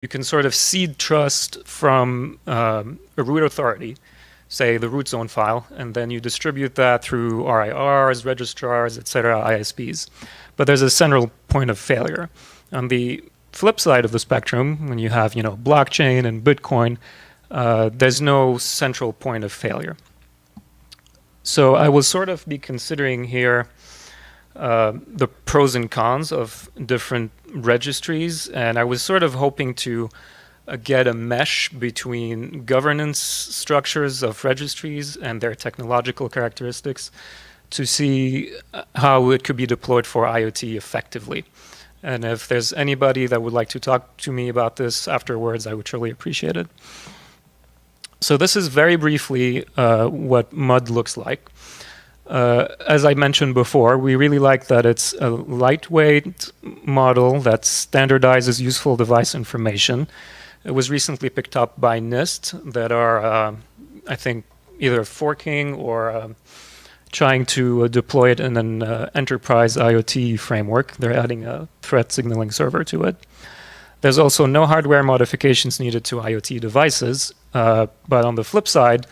you can sort of seed trust from a root authority, say the root zone file, and then you distribute that through RIRs, registrars, etc., ISPs. But there's a central point of failure. On the flip side of the spectrum, when you have blockchain and Bitcoin, there's no central point of failure. So I will sort of be considering here the pros and cons of different registries, and I was sort of hoping to get a mesh between governance structures of registries and their technological characteristics to see how it could be deployed for IoT effectively. And if there's anybody that would like to talk to me about this afterwards, I would truly appreciate it. So this is very briefly what MUD looks like. As I mentioned before, we really like that it's a lightweight model that standardizes useful device information. It was recently picked up by NIST that are, I think, either forking or trying to deploy it in an enterprise IoT framework. They're adding a threat signaling server to it. There's also no hardware modifications needed to IoT devices, but on the flip side,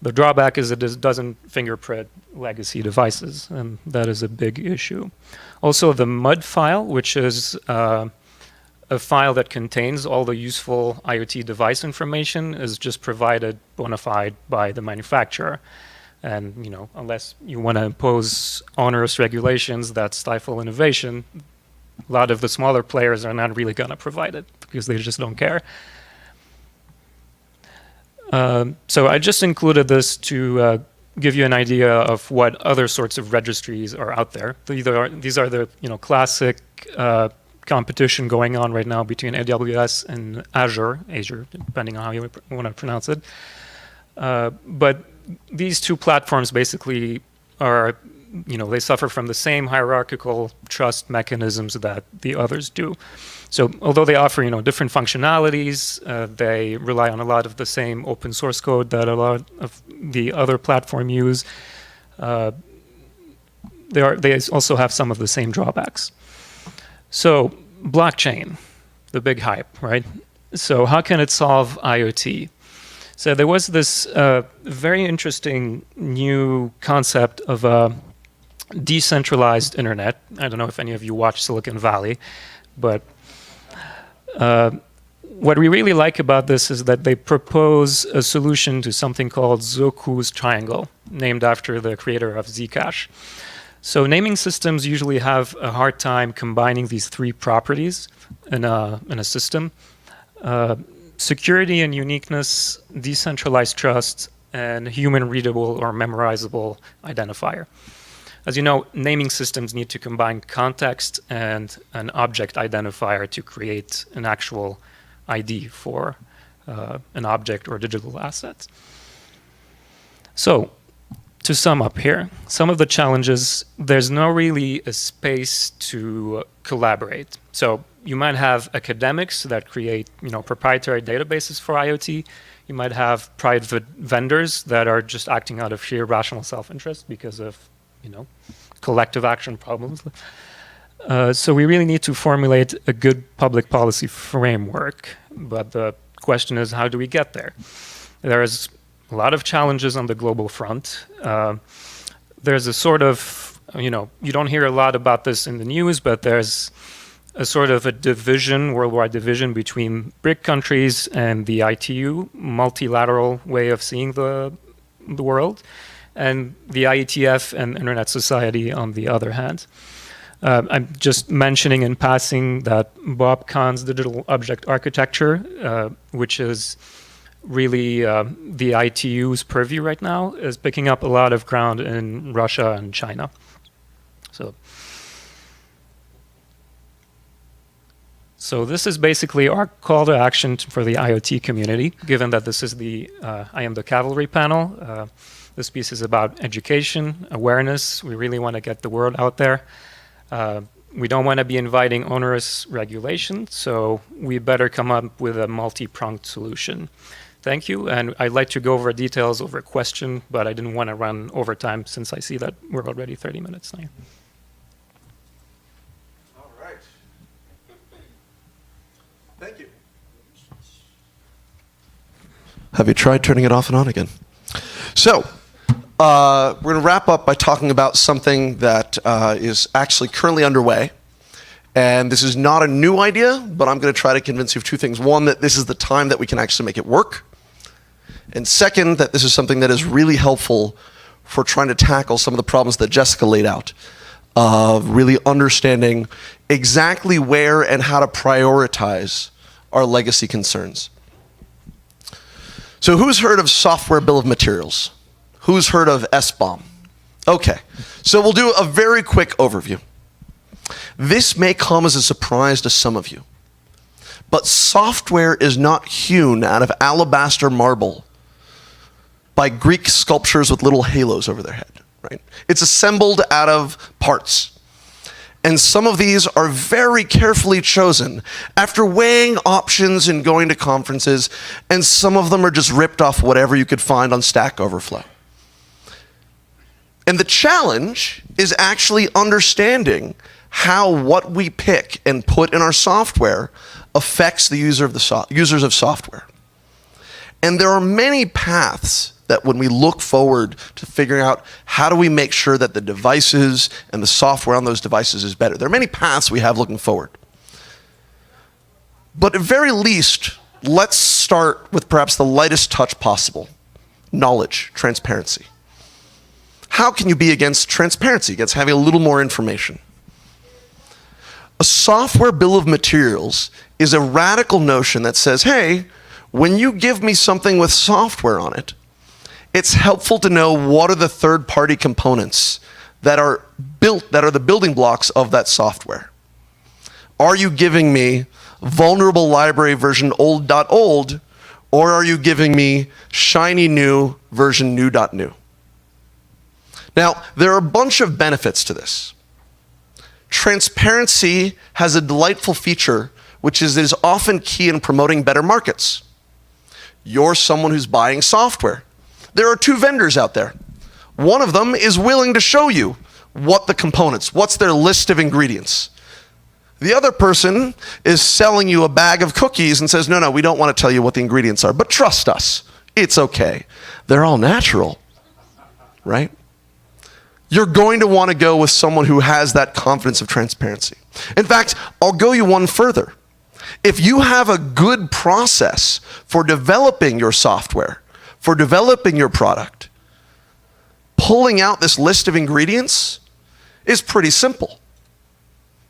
the drawback is it doesn't fingerprint legacy devices, and that is a big issue. Also, the MUD file, which is a file that contains all the useful IoT device information, is just provided bona fide by the manufacturer. And unless you want to impose onerous regulations that stifle innovation, a lot of the smaller players are not really going to provide it because they just don't care. So I just included this to give you an idea of what other sorts of registries are out there. These are the classic competition going on right now between AWS and Azure, depending on how you want to pronounce it. But these two platforms basically are, they suffer from the same hierarchical trust mechanisms that the others do. So although they offer, different functionalities, they rely on a lot of the same open source code that a lot of the other platform use. They also have some of the same drawbacks. So blockchain, the big hype, right? So how can it solve IoT? So there was this very interesting new concept of a decentralized internet. I don't know if any of you watch Silicon Valley, but what we really like about this is that they propose a solution to something called Zoku's triangle, named after the creator of Zcash. So naming systems usually have a hard time combining these three properties in a system. Security and uniqueness, decentralized trust, and human readable or memorizable identifier. As you know, naming systems need to combine context and an object identifier to create an actual ID for an object or digital asset. So, to sum up here, some of the challenges, there's no really a space to collaborate. So you might have academics that create, proprietary databases for IoT. You might have private vendors that are just acting out of sheer rational self-interest because of, collective action problems. So we really need to formulate a good public policy framework. But the question is, how do we get there? There's a lot of challenges on the global front. There's a sort of, you don't hear a lot about this in the news, but there's a sort of a division, worldwide division between BRIC countries and the ITU, multilateral way of seeing the world, and the IETF and Internet Society on the other hand. I'm just mentioning in passing that Bob Kahn's digital object architecture, which is really the ITU's purview right now, is picking up a lot of ground in Russia and China. So this is basically our call to action for the IoT community, given that this is the Am The Cavalry panel. This piece is about education, awareness. We really want to get the word out there. We don't want to be inviting onerous regulation, so we better come up with a multi-pronged solution. Thank you, and I'd like to go over details over question, but I didn't want to run over time since I see that we're already 30 minutes now. All right. Thank you. Have you tried turning it off and on again? So, we're going to wrap up by talking about something that is actually currently underway. And this is not a new idea, but I'm going to try to convince you of two things. One, that this is the time that we can actually make it work. And second, that this is something that is really helpful for trying to tackle some of the problems that Jessica laid out, of really understanding exactly where and how to prioritize our legacy concerns. So who's heard of software bill of materials? Who's heard of SBOM? Okay, so we'll do a very quick overview. This may come as a surprise to some of you, but software is not hewn out of alabaster marble by Greek sculptures with little halos over their head, right? It's assembled out of parts. And some of these are very carefully chosen after weighing options and going to conferences, and some of them are just ripped off whatever you could find on Stack Overflow. And the challenge is actually understanding how what we pick and put in our software affects the users of software. And there are many paths that when we look forward to figuring out how do we make sure that the devices and the software on those devices is better. There are many paths we have looking forward. But at very least, let's start with perhaps the lightest touch possible. Knowledge, transparency. How can you be against transparency, against having a little more information? A software bill of materials is a radical notion that says, hey, when you give me something with software on it, it's helpful to know what are the third-party components that are built, that are the building blocks of that software. Are you giving me vulnerable library version old.old, or are you giving me shiny new version new.new? Now, there are a bunch of benefits to this. Transparency has a delightful feature, which is it is often key in promoting better markets. You're someone who's buying software. There are two vendors out there. One of them is willing to show you what the components, what's their list of ingredients. The other person is selling you a bag of cookies and says, no, we don't want to tell you what the ingredients are, but trust us, it's okay. They're all natural, right? You're going to want to go with someone who has that confidence of transparency. In fact, I'll go you one further. If you have a good process for developing your software, for developing your product, pulling out this list of ingredients is pretty simple.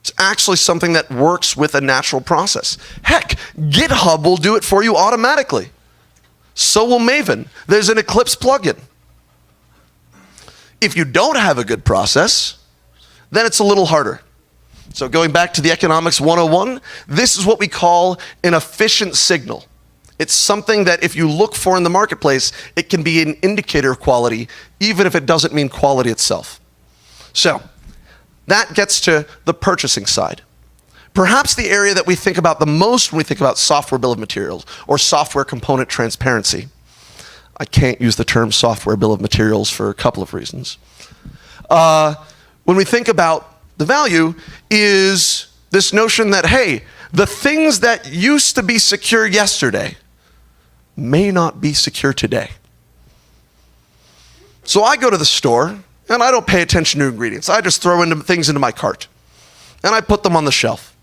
It's actually something that works with a natural process. Heck, GitHub will do it for you automatically. So will Maven. There's an Eclipse plugin. If you don't have a good process, then it's a little harder. So going back to the Economics 101, this is what we call an efficient signal. It's something that if you look for in the marketplace, it can be an indicator of quality, even if it doesn't mean quality itself. So that gets to the purchasing side. Perhaps the area that we think about the most when we think about software bill of materials or software component transparency. I can't use the term software bill of materials for a couple of reasons. When we think about the value is this notion that, hey, the things that used to be secure yesterday may not be secure today. So I go to the store and I don't pay attention to ingredients. I just throw things into my cart and I put them on the shelf.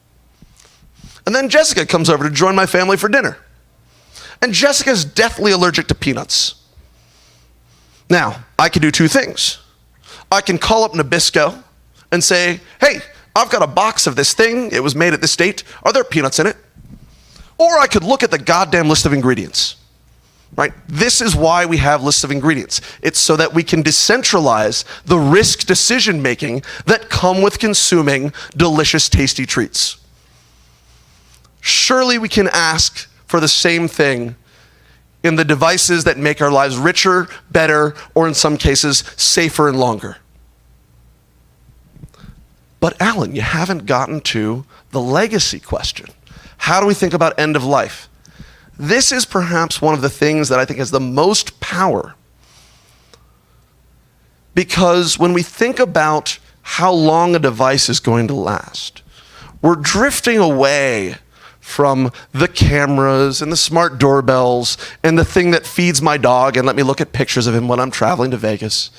And then Jessica comes over to join my family for dinner. And Jessica's deathly allergic to peanuts. Now, I can do two things. I can call up Nabisco and say, hey, I've got a box of this thing. It was made at this date. Are there peanuts in it? Or I could look at the goddamn list of ingredients, right? This is why we have lists of ingredients. It's so that we can decentralize the risk decision-making that come with consuming delicious, tasty treats. Surely we can ask for the same thing in the devices that make our lives richer, better, or in some cases, safer and longer. But Alan, you haven't gotten to the legacy question. How do we think about end of life? This is perhaps one of the things that I think has the most power. Because when we think about how long a device is going to last, we're drifting away from the cameras and the smart doorbells and the thing that feeds my dog and let me look at pictures of him when I'm traveling to Vegas.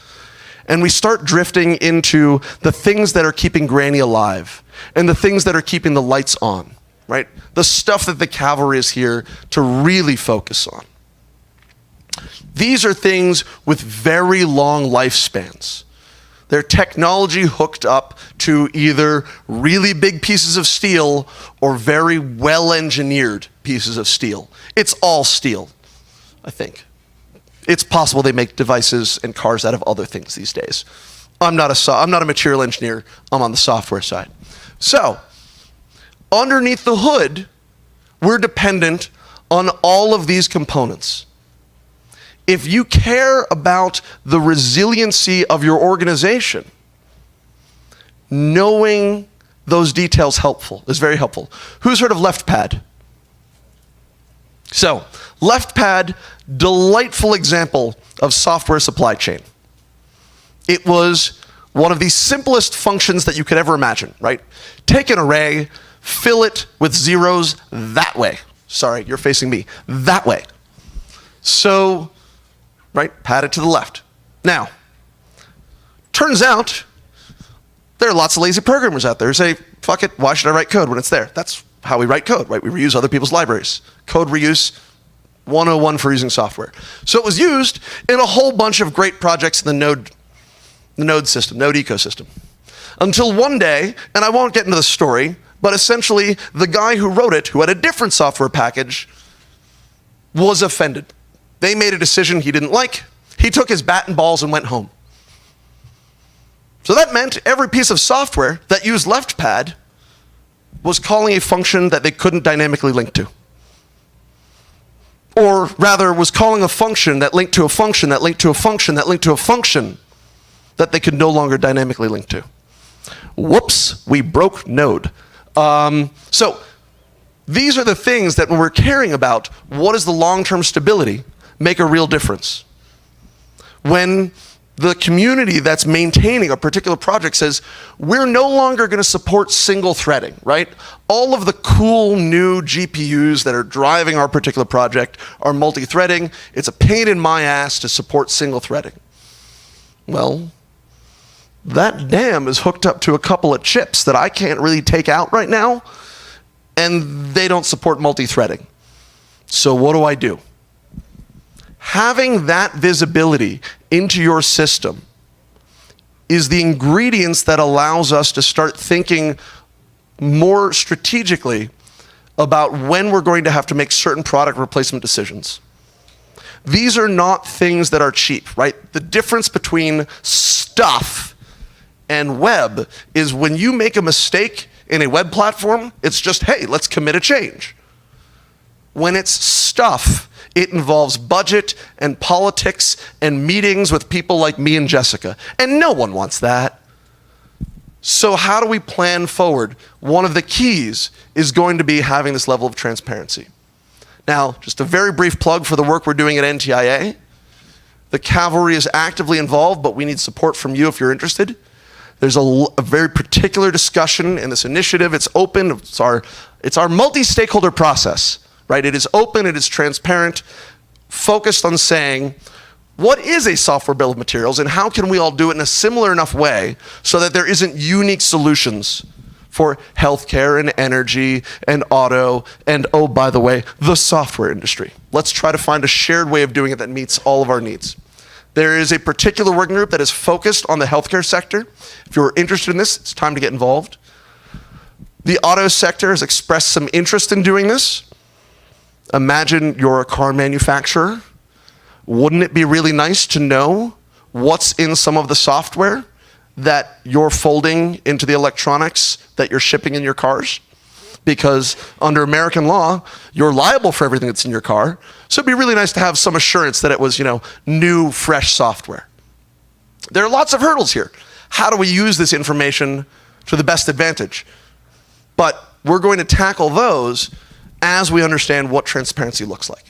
And we start drifting into the things that are keeping Granny alive and the things that are keeping the lights on, right? The stuff that the cavalry is here to really focus on. These are things with very long lifespans. They're technology hooked up to either really big pieces of steel or very well-engineered pieces of steel. It's all steel, I think. It's possible they make devices and cars out of other things these days. I'm not a material engineer. I'm on the software side. So, underneath the hood, we're dependent on all of these components. If you care about the resiliency of your organization, knowing those details is very helpful. Who's heard of LeftPad? So, LeftPad, delightful example of software supply chain. It was one of the simplest functions that you could ever imagine, right? Take an array, fill it with zeros that way. Sorry, you're facing me. That way. So, right, pad it to the left. Now, turns out there are lots of lazy programmers out there who say, fuck it, why should I write code when it's there? That's how we write code, right? We reuse other people's libraries. Code reuse 101 for using software. So it was used in a whole bunch of great projects in the Node ecosystem. Until one day, and I won't get into the story, but essentially the guy who wrote it, who had a different software package, was offended. They made a decision he didn't like. He took his bat and balls and went home. So that meant every piece of software that used LeftPad was calling a function that they couldn't dynamically link to. Or rather, was calling a function that linked to a function that linked to a function that linked to a function that they could no longer dynamically link to. Whoops, we broke Node. So these are the things that when we're caring about what is the long-term stability, make a real difference. When the community that's maintaining a particular project says, we're no longer going to support single threading, right? All of the cool new GPUs that are driving our particular project are multi-threading. It's a pain in my ass to support single threading. Well, that dam is hooked up to a couple of chips that I can't really take out right now, and they don't support multi-threading. So what do I do? Having that visibility into your system is the ingredients that allows us to start thinking more strategically about when we're going to have to make certain product replacement decisions. These are not things that are cheap, right? The difference between stuff and web is when you make a mistake in a web platform, it's just, hey, let's commit a change. When it's stuff, it involves budget and politics and meetings with people like me and Jessica. And no one wants that. So how do we plan forward? One of the keys is going to be having this level of transparency. Now, just a very brief plug for the work we're doing at NTIA. The Cavalry is actively involved, but we need support from you if you're interested. There's a very particular discussion in this initiative. It's open. It's our multi-stakeholder process. Right? It is open, it is transparent, focused on saying, what is a software bill of materials and how can we all do it in a similar enough way so that there isn't unique solutions for healthcare and energy and auto and, oh, by the way, the software industry. Let's try to find a shared way of doing it that meets all of our needs. There is a particular working group that is focused on the healthcare sector. If you're interested in this, it's time to get involved. The auto sector has expressed some interest in doing this. Imagine you're a car manufacturer. Wouldn't it be really nice to know what's in some of the software that you're folding into the electronics that you're shipping in your cars? Because under American law, you're liable for everything that's in your car. So it'd be really nice to have some assurance that it was, new, fresh software. There are lots of hurdles here. How do we use this information to the best advantage? But we're going to tackle those as we understand what transparency looks like.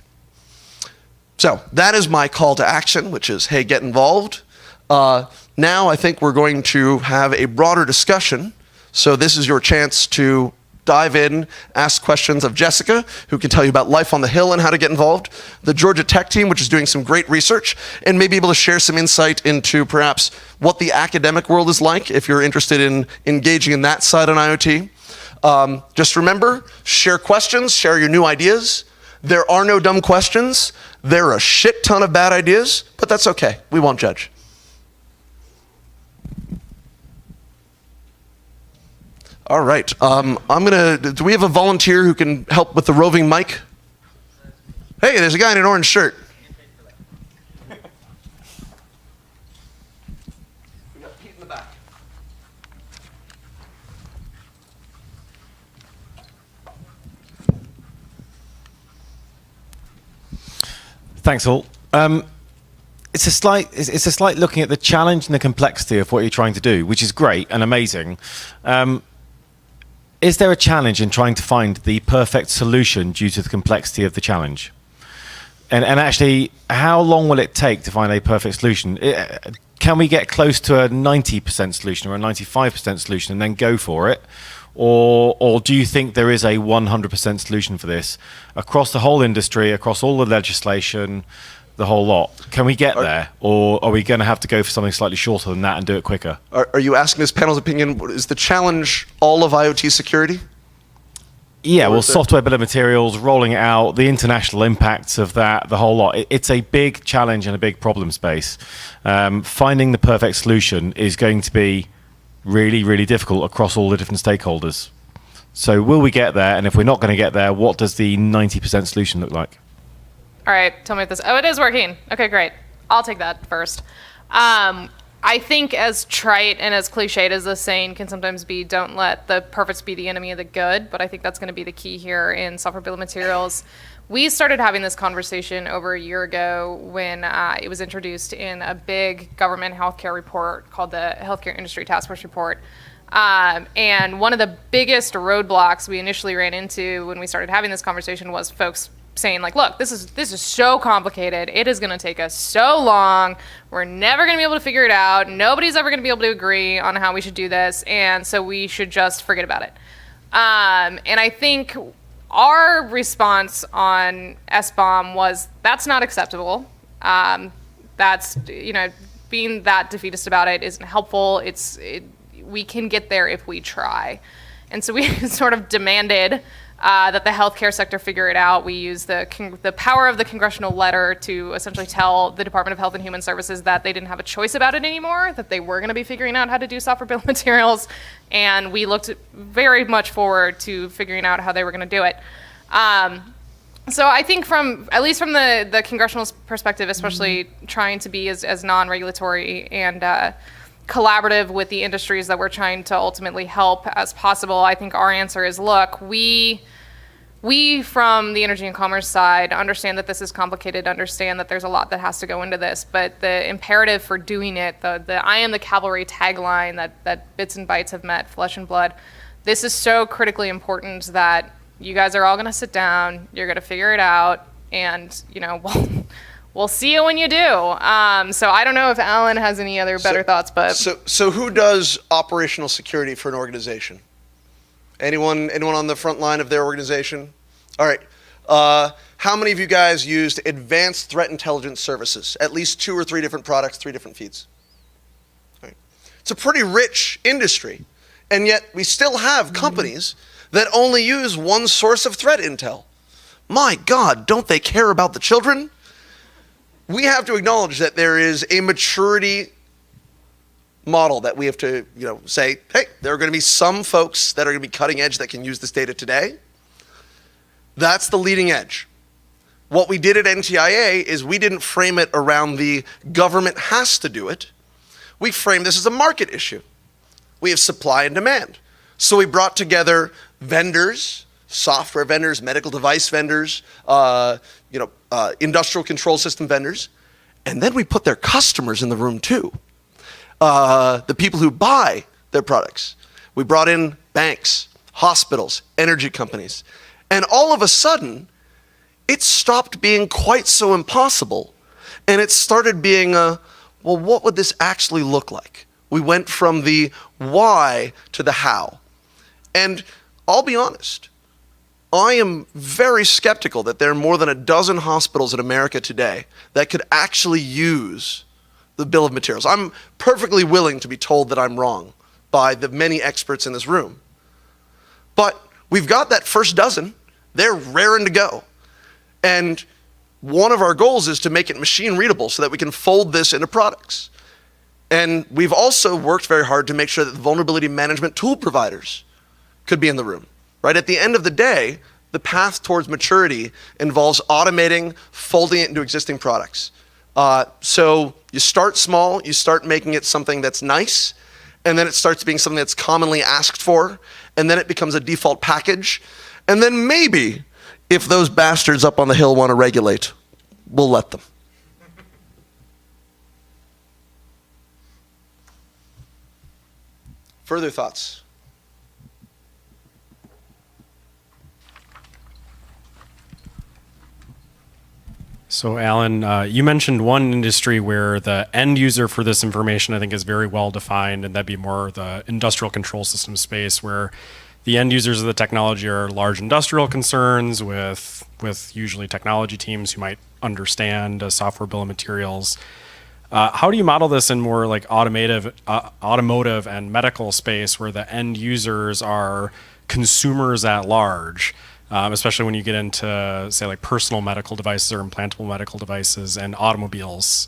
So that is my call to action, which is, hey, get involved. Now I think we're going to have a broader discussion. So this is your chance to dive in, ask questions of Jessica, who can tell you about life on the Hill and how to get involved, the Georgia Tech team, which is doing some great research, and may be able to share some insight into perhaps what the academic world is like if you're interested in engaging in that side on IoT. Just remember, share questions, share your new ideas. There are no dumb questions. There are a shit ton of bad ideas, but that's okay. We won't judge. All right. Do we have a volunteer who can help with the roving mic? Hey, there's a guy in an orange shirt. We got Pete in the back. Thanks, all. It's a slight looking at the challenge and the complexity of what you're trying to do, which is great and amazing. Is there a challenge in trying to find the perfect solution due to the complexity of the challenge? And actually, how long will it take to find a perfect solution? Can we get close to a 90% solution or a 95% solution and then go for it? Or do you think there is a 100% solution for this across the whole industry, across all the legislation, the whole lot? Can we get there? Or are we going to have to go for something slightly shorter than that and do it quicker? Are you asking this panel's opinion? Is the challenge all of IoT security? Yeah, well, software bill of materials, rolling it out, the international impacts of that, the whole lot. It's a big challenge and a big problem space. Finding the perfect solution is going to be really, really difficult across all the different stakeholders. So will we get there? And if we're not going to get there, what does the 90% solution look like? All right, tell me if this. Oh, it is working. Okay, great. I'll take that first. I think as trite and as cliched as this saying can sometimes be, don't let the perfect be the enemy of the good, but I think that's going to be the key here in software bill of materials. We started having this conversation over a year ago when it was introduced in a big government healthcare report called the Healthcare Industry Task Force Report. And one of the biggest roadblocks we initially ran into when we started having this conversation was folks saying, like, look, this is so complicated. It is going to take us so long. We're never going to be able to figure it out. Nobody's ever going to be able to agree on how we should do this. And so we should just forget about it. And I think our response on SBOM was, that's not acceptable. That's, being that defeatist about it isn't helpful. We can get there if we try. And so we sort of demanded that the healthcare sector figure it out. We used the power of the congressional letter to essentially tell the Department of Health and Human Services that they didn't have a choice about it anymore, that they were going to be figuring out how to do software bill of materials, and we looked very much forward to figuring out how they were going to do it. So I think at least from the congressional perspective, especially trying to be as non-regulatory and collaborative with the industries that we're trying to ultimately help as possible, I think our answer is, look, we from the energy and commerce side understand that this is complicated, understand that there's a lot that has to go into this, but the imperative for doing it, the I Am The Cavalry tagline that Bits and Bytes have met flesh and blood, this is so critically important that you guys are all going to sit down, you're going to figure it out, and we'll see you when you do. So I don't know if Alan has any other better thoughts, but so who does operational security for an organization? Anyone on the front line of their organization? All right. How many of you guys used advanced threat intelligence services? At least 2 or 3 different products, 3 different feeds. All right. It's a pretty rich industry, and yet we still have companies that only use one source of threat intel. My God, don't they care about the children? We have to acknowledge that there is a maturity model that we have to, say, hey, there are going to be some folks that are going to be cutting edge that can use this data today. That's the leading edge. What we did at NTIA is we didn't frame it around the government has to do it. We framed this as a market issue. We have supply and demand. So we brought together vendors, software vendors, medical device vendors, industrial control system vendors, and then we put their customers in the room too. The people who buy their products. We brought in banks, hospitals, energy companies, and all of a sudden, it stopped being quite so impossible, and it started being what would this actually look like? We went from the why to the how. And I'll be honest. I am very skeptical that there are more than a dozen hospitals in America today that could actually use the bill of materials. I'm perfectly willing to be told that I'm wrong by the many experts in this room. But we've got that first dozen. They're raring to go. And one of our goals is to make it machine readable so that we can fold this into products. And we've also worked very hard to make sure that the vulnerability management tool providers could be in the room. Right? At the end of the day, the path towards maturity involves automating, folding it into existing products. So you start small, you start making it something that's nice, and then it starts being something that's commonly asked for, and then it becomes a default package. And then maybe, if those bastards up on the hill want to regulate, we'll let them. Further thoughts? So, Alan, you mentioned one industry where the end user for this information, I think, is very well defined, and that'd be more the industrial control system space, where the end users of the technology are large industrial concerns with usually technology teams who might understand a software bill of materials. How do you model this in more like automotive and medical space, where the end users are consumers at large? Especially when you get into, say, like personal medical devices or implantable medical devices and automobiles,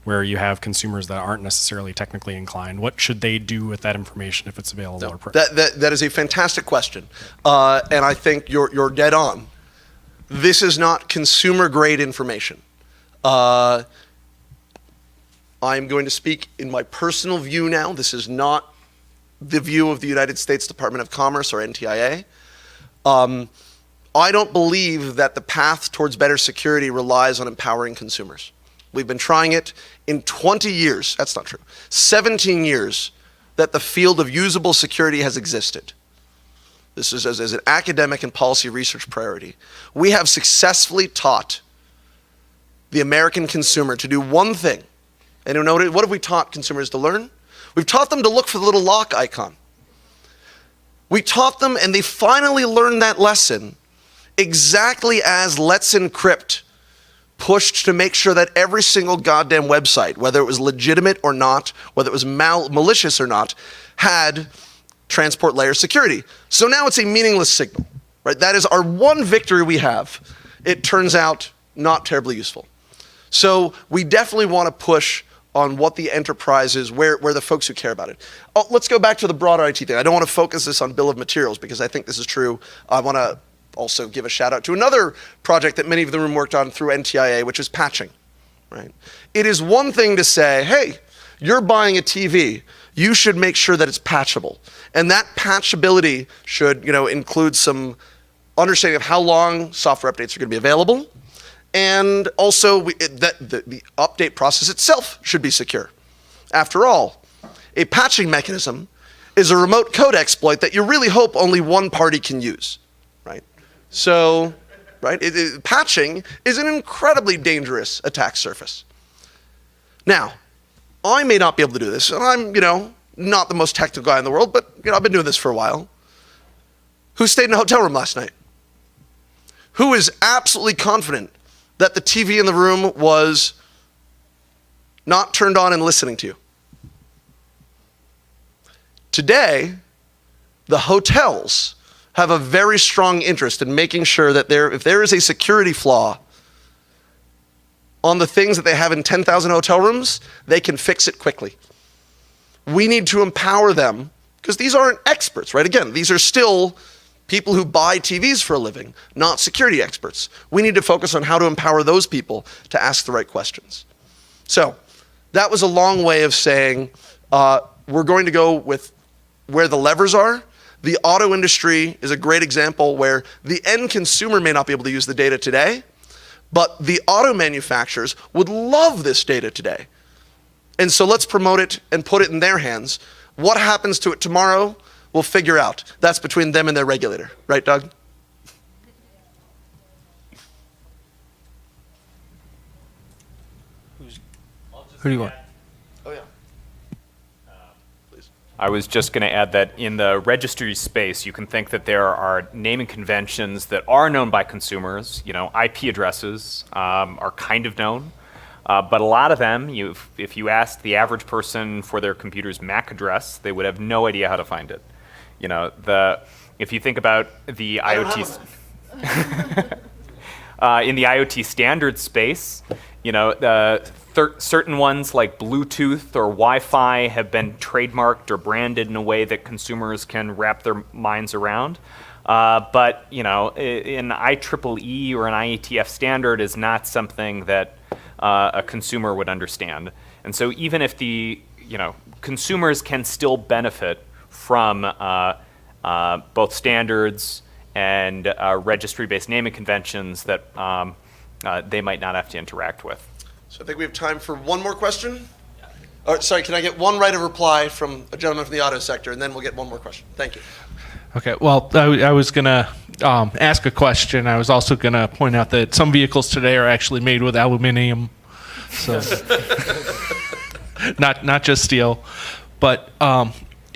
where you have consumers that aren't necessarily technically inclined. What should they do with that information if it's available? No, that is a fantastic question, and I think you're dead on. This is not consumer-grade information. I'm going to speak in my personal view now. This is not the view of the United States Department of Commerce or NTIA. I don't believe that the path towards better security relies on empowering consumers. We've been trying it in 20 years. That's not true. 17 years that the field of usable security has existed. This is as an academic and policy research priority. We have successfully taught the American consumer to do one thing. And you know, what have we taught consumers to learn? We've taught them to look for the little lock icon. We taught them, and they finally learned that lesson exactly as Let's Encrypt pushed to make sure that every single goddamn website, whether it was legitimate or not, whether it was malicious or not, had transport layer security. So now it's a meaningless signal, right? That is our one victory we have. It turns out not terribly useful. So we definitely want to push on what the enterprise is, where the folks who care about it. Oh, let's go back to the broader IT thing. I don't want to focus this on bill of materials because I think this is true. I want to also give a shout out to another project that many of the room worked on through NTIA, which is patching, right? It is one thing to say, hey, you're buying a TV, you should make sure that it's patchable. And that patchability should, include some understanding of how long software updates are going to be available. And also, the update process itself should be secure. After all, a patching mechanism is a remote code exploit that you really hope only one party can use, right? So, right, patching is an incredibly dangerous attack surface. Now, I may not be able to do this, and I'm, not the most technical guy in the world, but, I've been doing this for a while. Who stayed in a hotel room last night? Who is absolutely confident that the TV in the room was not turned on and listening to you? Today, the hotels have a very strong interest in making sure that if there is a security flaw on the things that they have in 10,000 hotel rooms, they can fix it quickly. We need to empower them, because these aren't experts, right? Again, these are still people who buy TVs for a living, not security experts. We need to focus on how to empower those people to ask the right questions. So that was a long way of saying we're going to go with where the levers are. The auto industry is a great example where the end consumer may not be able to use the data today, but the auto manufacturers would love this data today. And so let's promote it and put it in their hands. What happens to it tomorrow, we'll figure out. That's between them and their regulator. Right, Doug? Who do you want? Oh, yeah. Please. I was just going to add that in the registry space, you can think that there are naming conventions that are known by consumers. IP addresses are kind of known. But a lot of them, if you asked the average person for their computer's MAC address, they would have no idea how to find it. If you think about the IoT, in the IoT standards space, certain ones like Bluetooth or Wi-Fi have been trademarked or branded in a way that consumers can wrap their minds around. But an IEEE or an IETF standard is not something that a consumer would understand. And so even if consumers can still benefit from both standards and registry-based naming conventions that they might not have to interact with. So I think we have time for one more question. Sorry, can I get one right of reply from a gentleman from the auto sector, and then we'll get one more question. Thank you. Okay, well, I was going to ask a question. I was also going to point out that some vehicles today are actually made with aluminum, so not just steel. But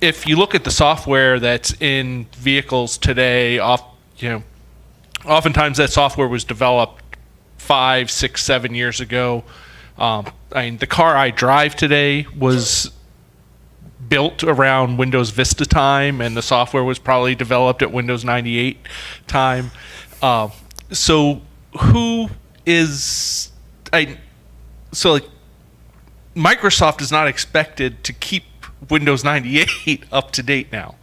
if you look at the software that's in vehicles today, oftentimes that software was developed 5, 6, 7 years ago. The car I drive today was built around Windows Vista time, and the software was probably developed at Windows 98 time. So Microsoft is not expected to keep Windows 98 up to date now.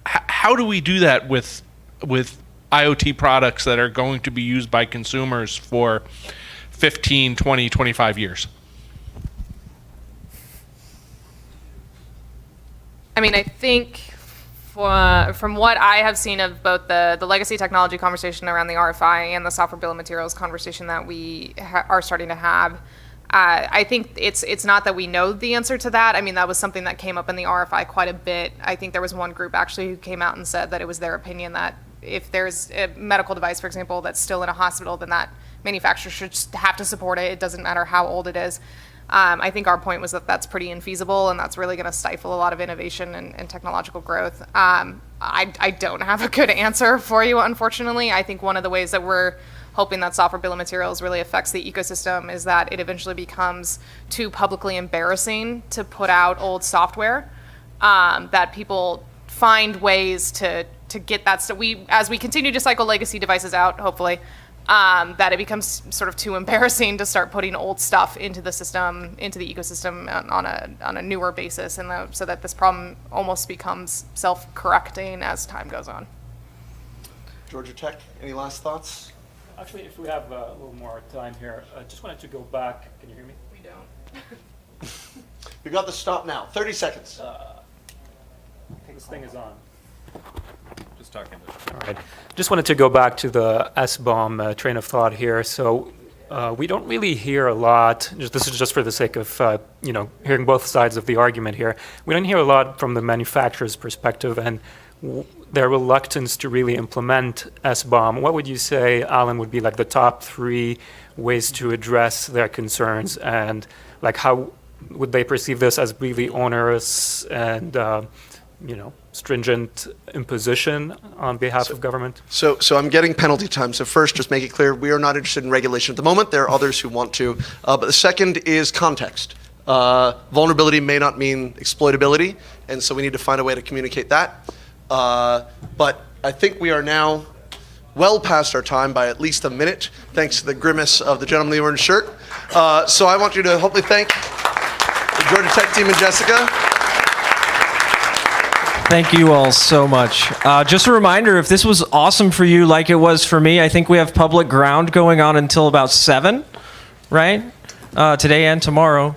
How do we do that with IoT products that are going to be used by consumers for 15, 20, 25 years? I mean, I think from what I have seen of both the legacy technology conversation around the RFI and the software bill of materials conversation that we are starting to have, I think it's not that we know the answer to that. I mean, that was something that came up in the RFI quite a bit. I think there was one group actually who came out and said that it was their opinion that if there's a medical device, for example, that's still in a hospital, then that manufacturer should have to support it. It doesn't matter how old it is. I think our point was that that's pretty infeasible, and that's really going to stifle a lot of innovation and technological growth. I don't have a good answer for you, unfortunately. I think one of the ways that we're hoping that software bill of materials really affects the ecosystem is that it eventually becomes too publicly embarrassing to put out old software, that people find ways to get that stuff. As we continue to cycle legacy devices out, hopefully, that it becomes sort of too embarrassing to start putting old stuff into the system, into the ecosystem on a newer basis, and so that this problem almost becomes self-correcting as time goes on. Georgia Tech, any last thoughts? Actually, if we have a little more time here, I just wanted to go back. Can you hear me? We don't. We got the stop now. 30 seconds. This thing is on. Just talking to All right. Just wanted to go back to the S-bomb train of thought here. So we don't really hear a lot. This is just for the sake of hearing both sides of the argument here. We don't hear a lot from the manufacturer's perspective and their reluctance to really implement S-bomb. What would you say, Alan, would be like the top 3 ways to address their concerns, and like how would they perceive this as really onerous and stringent imposition on behalf of government? So I'm getting penalty time. So first, just make it clear, we are not interested in regulation at the moment. There are others who want to. But the second is context. Vulnerability may not mean exploitability, and so we need to find a way to communicate that. But I think we are now well past our time by at least a minute, thanks to the grimace of the gentleman in the orange shirt. So I want you to hopefully thank the Georgia Tech team and Jessica. Thank you all so much. Just a reminder, if this was awesome for you like it was for me, I think we have public ground going on until about 7, right? Today and tomorrow.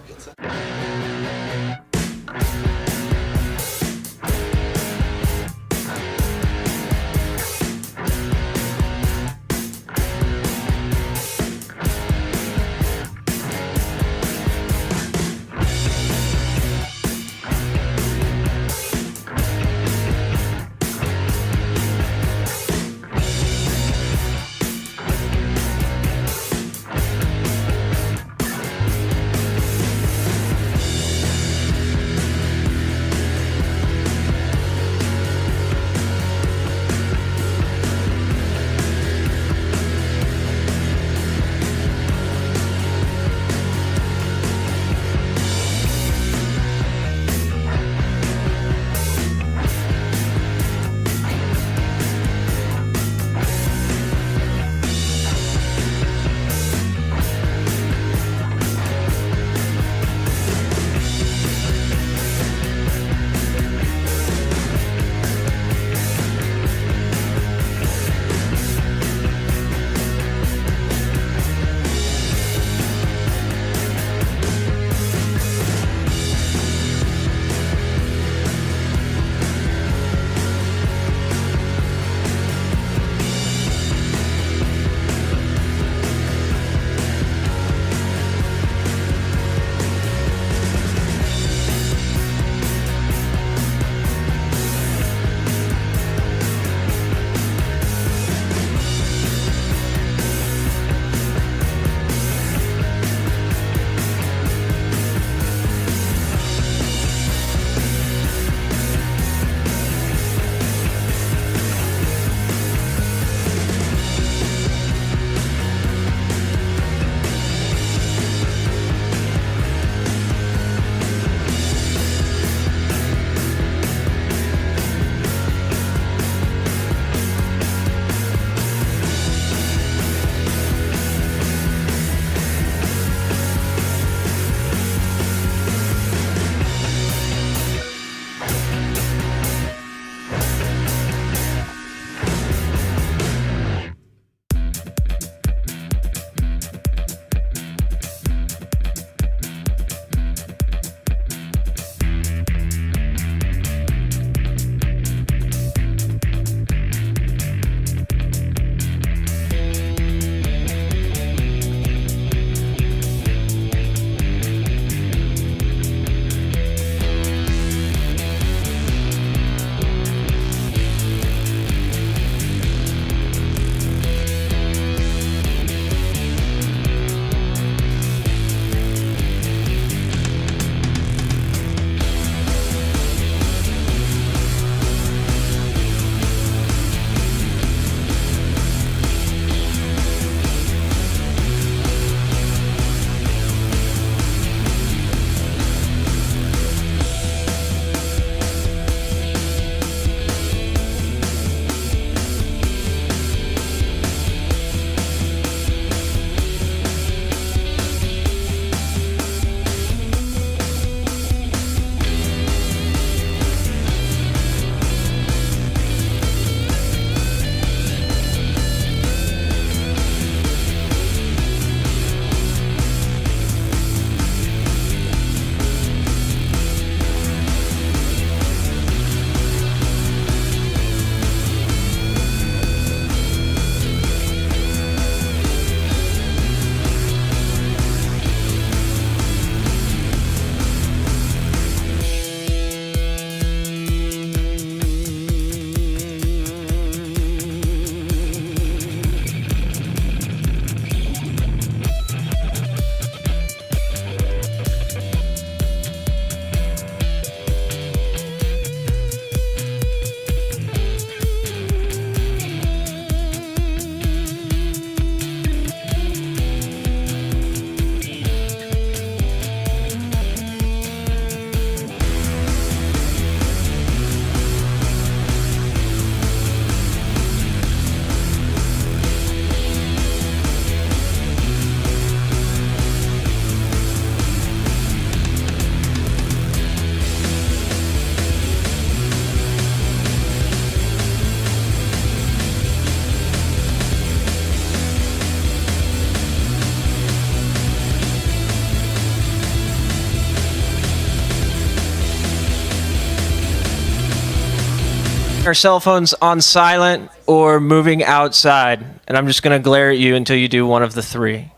our cell phones on silent or moving outside. And I'm just going to glare at you until you do one of the three.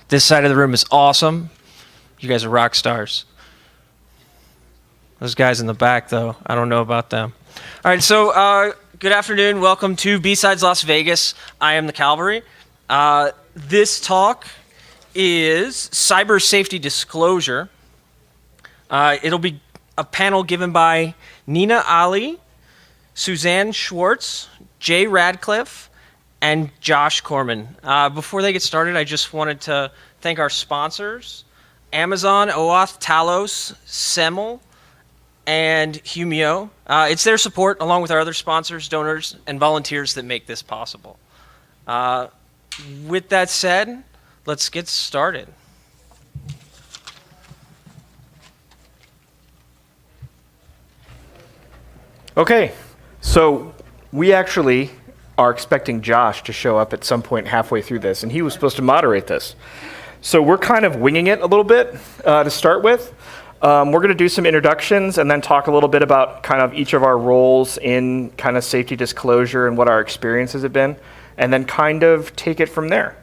This side of the room is awesome. You guys are rock stars. Those guys in the back, though, I don't know about them. All right, so good afternoon. Welcome to B-Sides Las Vegas. I am the Cavalry. This talk is cyber safety disclosure. It'll be a panel given by Nina Ali, Suzanne Schwartz, Jay Radcliffe, and Josh Corman. Before they get started, I just wanted to thank our sponsors, Amazon, OAuth, Talos, Semel, and Humio. It's their support, along with our other sponsors, donors, and volunteers that make this possible. With that said, let's get started. Okay, so we actually are expecting Josh to show up at some point halfway through this, and he was supposed to moderate this. So we're kind of winging it a little bit to start with. We're going to do some introductions and then talk a little bit about kind of each of our roles in kind of safety disclosure and what our experiences have been, and then kind of take it from there.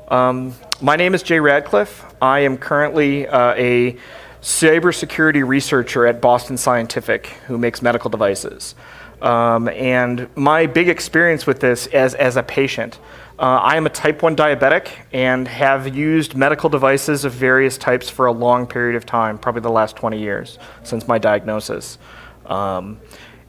My name is Jay Radcliffe. I am currently a cybersecurity researcher at Boston Scientific who makes medical devices. And my big experience with this as a patient, I am a type 1 diabetic and have used medical devices of various types for a long period of time, probably the last 20 years since my diagnosis.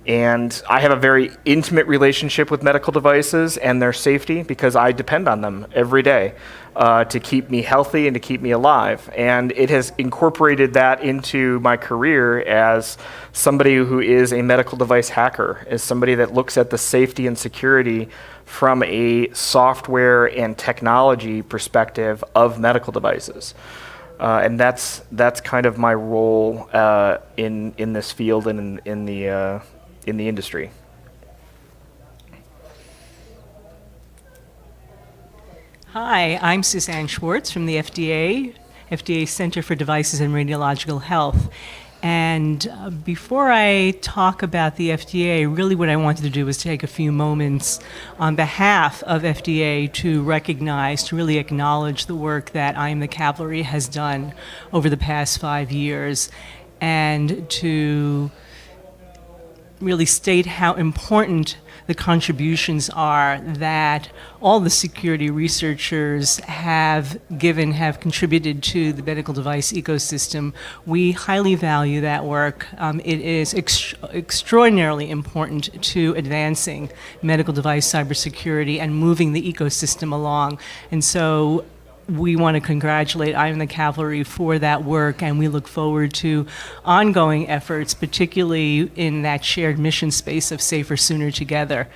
And I have a very intimate relationship with medical devices and their safety because I depend on them every day to keep me healthy and to keep me alive. And it has incorporated that into my career as somebody who is a medical device hacker, as somebody that looks at the safety and security from a software and technology perspective of medical devices. And that's kind of my role in this field and in the industry. Hi, I'm Suzanne Schwartz from the FDA Center for Devices and Radiological Health. And before I talk about the FDA, really what I wanted to do was take a few moments on behalf of FDA to recognize, to really acknowledge the work that I Am The Cavalry has done over the past 5 years, and to really state how important the contributions are that all the security researchers have contributed to the medical device ecosystem. We highly value that work. It is extraordinarily important to advancing medical device cybersecurity and moving the ecosystem along. And so we want to congratulate I Am The Cavalry for that work, and we look forward to ongoing efforts, particularly in that shared mission space of safer, sooner together.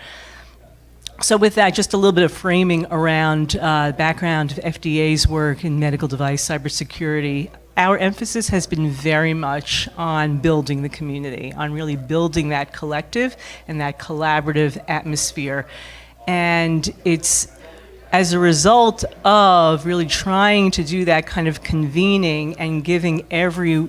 So with that, just a little bit of framing around background of FDA's work in medical device cybersecurity. Our emphasis has been very much on building the community, on really building that collective and that collaborative atmosphere. And it's as a result of really trying to do that kind of convening and giving every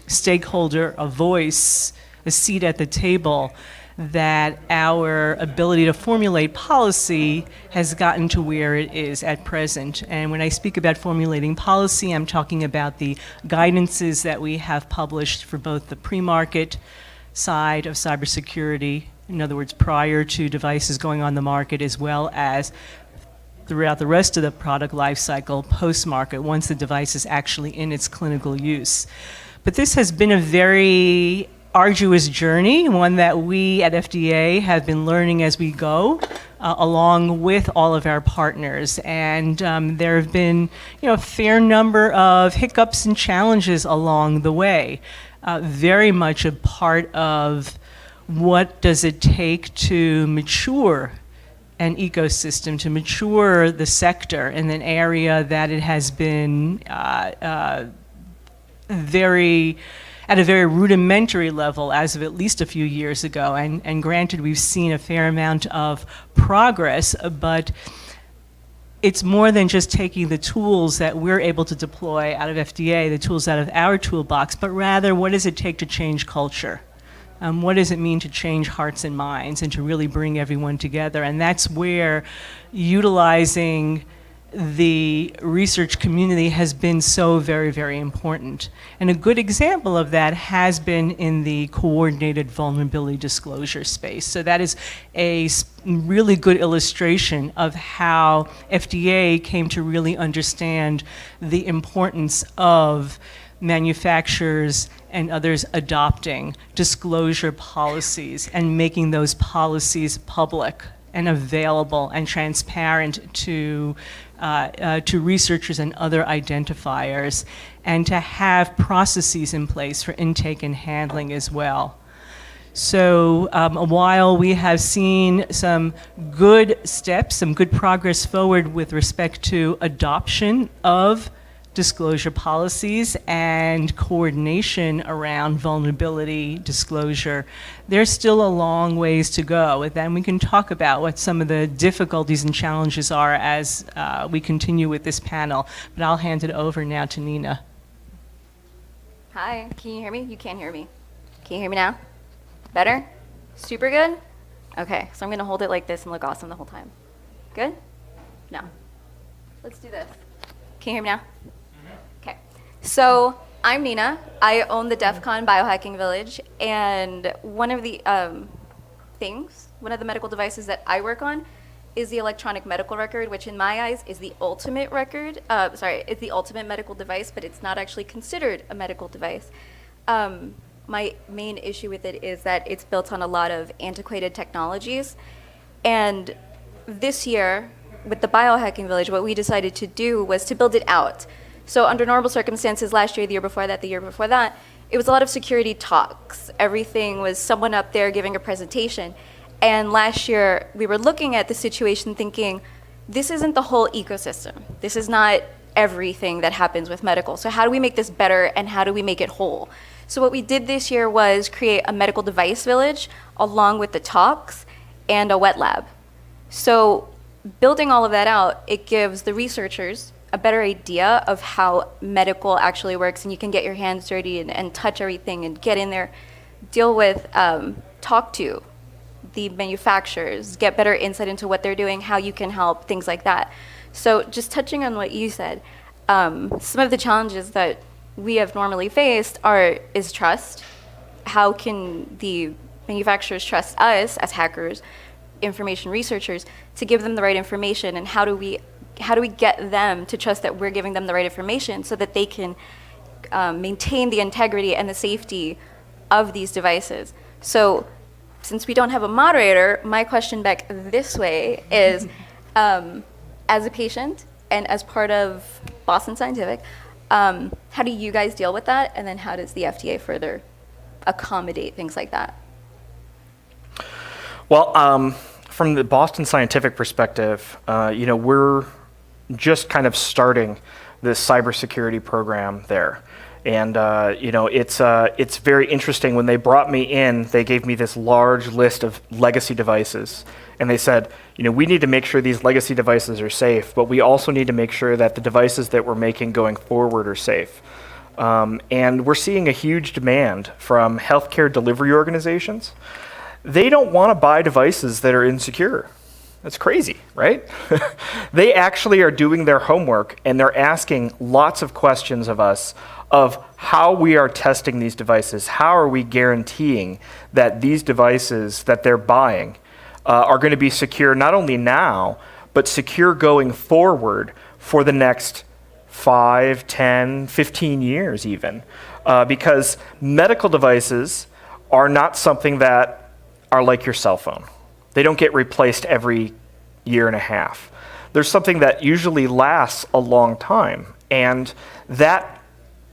stakeholder a voice, a seat at the table, that our ability to formulate policy has gotten to where it is at present. And when I speak about formulating policy, I'm talking about the guidances that we have published for both the pre-market side of cybersecurity, in other words, prior to devices going on the market, as well as throughout the rest of the product life cycle, post-market, once the device is actually in its clinical use. But this has been a very arduous journey, one that we at FDA have been learning as we go, along with all of our partners. And there have been, a fair number of hiccups and challenges along the way. Very much a part of what does it take to mature an ecosystem, to mature the sector in an area that it has been at a very rudimentary level as of at least a few years ago. And granted, we've seen a fair amount of progress, but it's more than just taking the tools that we're able to deploy out of FDA, the tools out of our toolbox, but rather what does it take to change culture, What does it mean to change hearts and minds and to really bring everyone together? And that's where utilizing the research community has been so very, very important. And a good example of that has been in the coordinated vulnerability disclosure space. So that is a really good illustration of how FDA came to really understand the importance of manufacturers and others adopting disclosure policies and making those policies public and available and transparent to researchers and other identifiers, and to have processes in place for intake and handling as well. So while we have seen some good steps, some good progress forward with respect to adoption of disclosure policies and coordination around vulnerability disclosure, there's still a long ways to go. And then we can talk about what some of the difficulties and challenges are as we continue with this panel. But I'll hand it over now to Nina. Hi, can you hear me? You can't hear me. Can you hear me now? Better? Super good? Okay, so I'm gonna hold it like this and look awesome the whole time. Good? No. Let's do this. Can you hear me now? Okay. So I'm Nina. I own the DEF CON Biohacking Village, and one of the one of the medical devices that I work on is the electronic medical record, which in my eyes is the ultimate record. It's the ultimate medical device, but it's not actually considered a medical device. My main issue with it is that it's built on a lot of antiquated technologies. And this year, with the Biohacking Village, what we decided to do was to build it out. So under normal circumstances, last year, the year before that, the year before that, it was a lot of security talks. Everything was someone up there giving a presentation. And last year, we were looking at the situation thinking, this isn't the whole ecosystem. This is not everything that happens with medical. So how do we make this better, and how do we make it whole? So what we did this year was create a medical device village along with the talks and a wet lab. So building all of that out, it gives the researchers a better idea of how medical actually works, and you can get your hands dirty and touch everything and get in there, deal with, talk to the manufacturers, get better insight into what they're doing, how you can help, things like that. So just touching on what you said, some of the challenges that we have normally faced is trust. How can the manufacturers trust us as hackers, information researchers, to give them the right information, and how do we get them to trust that we're giving them the right information so that they can maintain the integrity and the safety of these devices? So since we don't have a moderator, my question back this way is, as a patient and as part of Boston Scientific, how do you guys deal with that? And then how does the FDA further accommodate things like that? Well, from the Boston Scientific perspective, we're just kind of starting this cybersecurity program there. And it's very interesting. When they brought me in, they gave me this large list of legacy devices. And they said, we need to make sure these legacy devices are safe, but we also need to make sure that the devices that we're making going forward are safe. And we're seeing a huge demand from healthcare delivery organizations. They don't want to buy devices that are insecure. That's crazy, right? They actually are doing their homework, and they're asking lots of questions of us of how we are testing these devices. How are we guaranteeing that these devices that they're buying are going to be secure not only now, but secure going forward for the next 5, 10, 15 years even. Because medical devices are not something that are like your cell phone. They don't get replaced every year and a half. There's something that usually lasts a long time, and that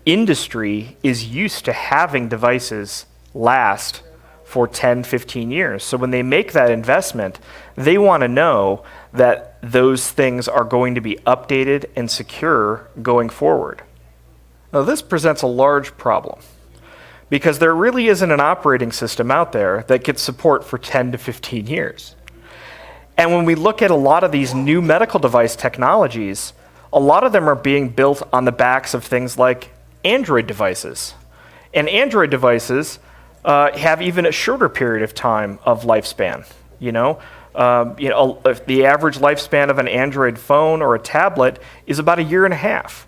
industry is used to having devices last for 10, 15 years. So when they make that investment, they want to know that those things are going to be updated and secure going forward. Now, this presents a large problem because there really isn't an operating system out there that gets support for 10 to 15 years. And when we look at a lot of these new medical device technologies, a lot of them are being built on the backs of things like Android devices. And Android devices have even a shorter period of time of lifespan. If the average lifespan of an Android phone or a tablet is about 1.5 years.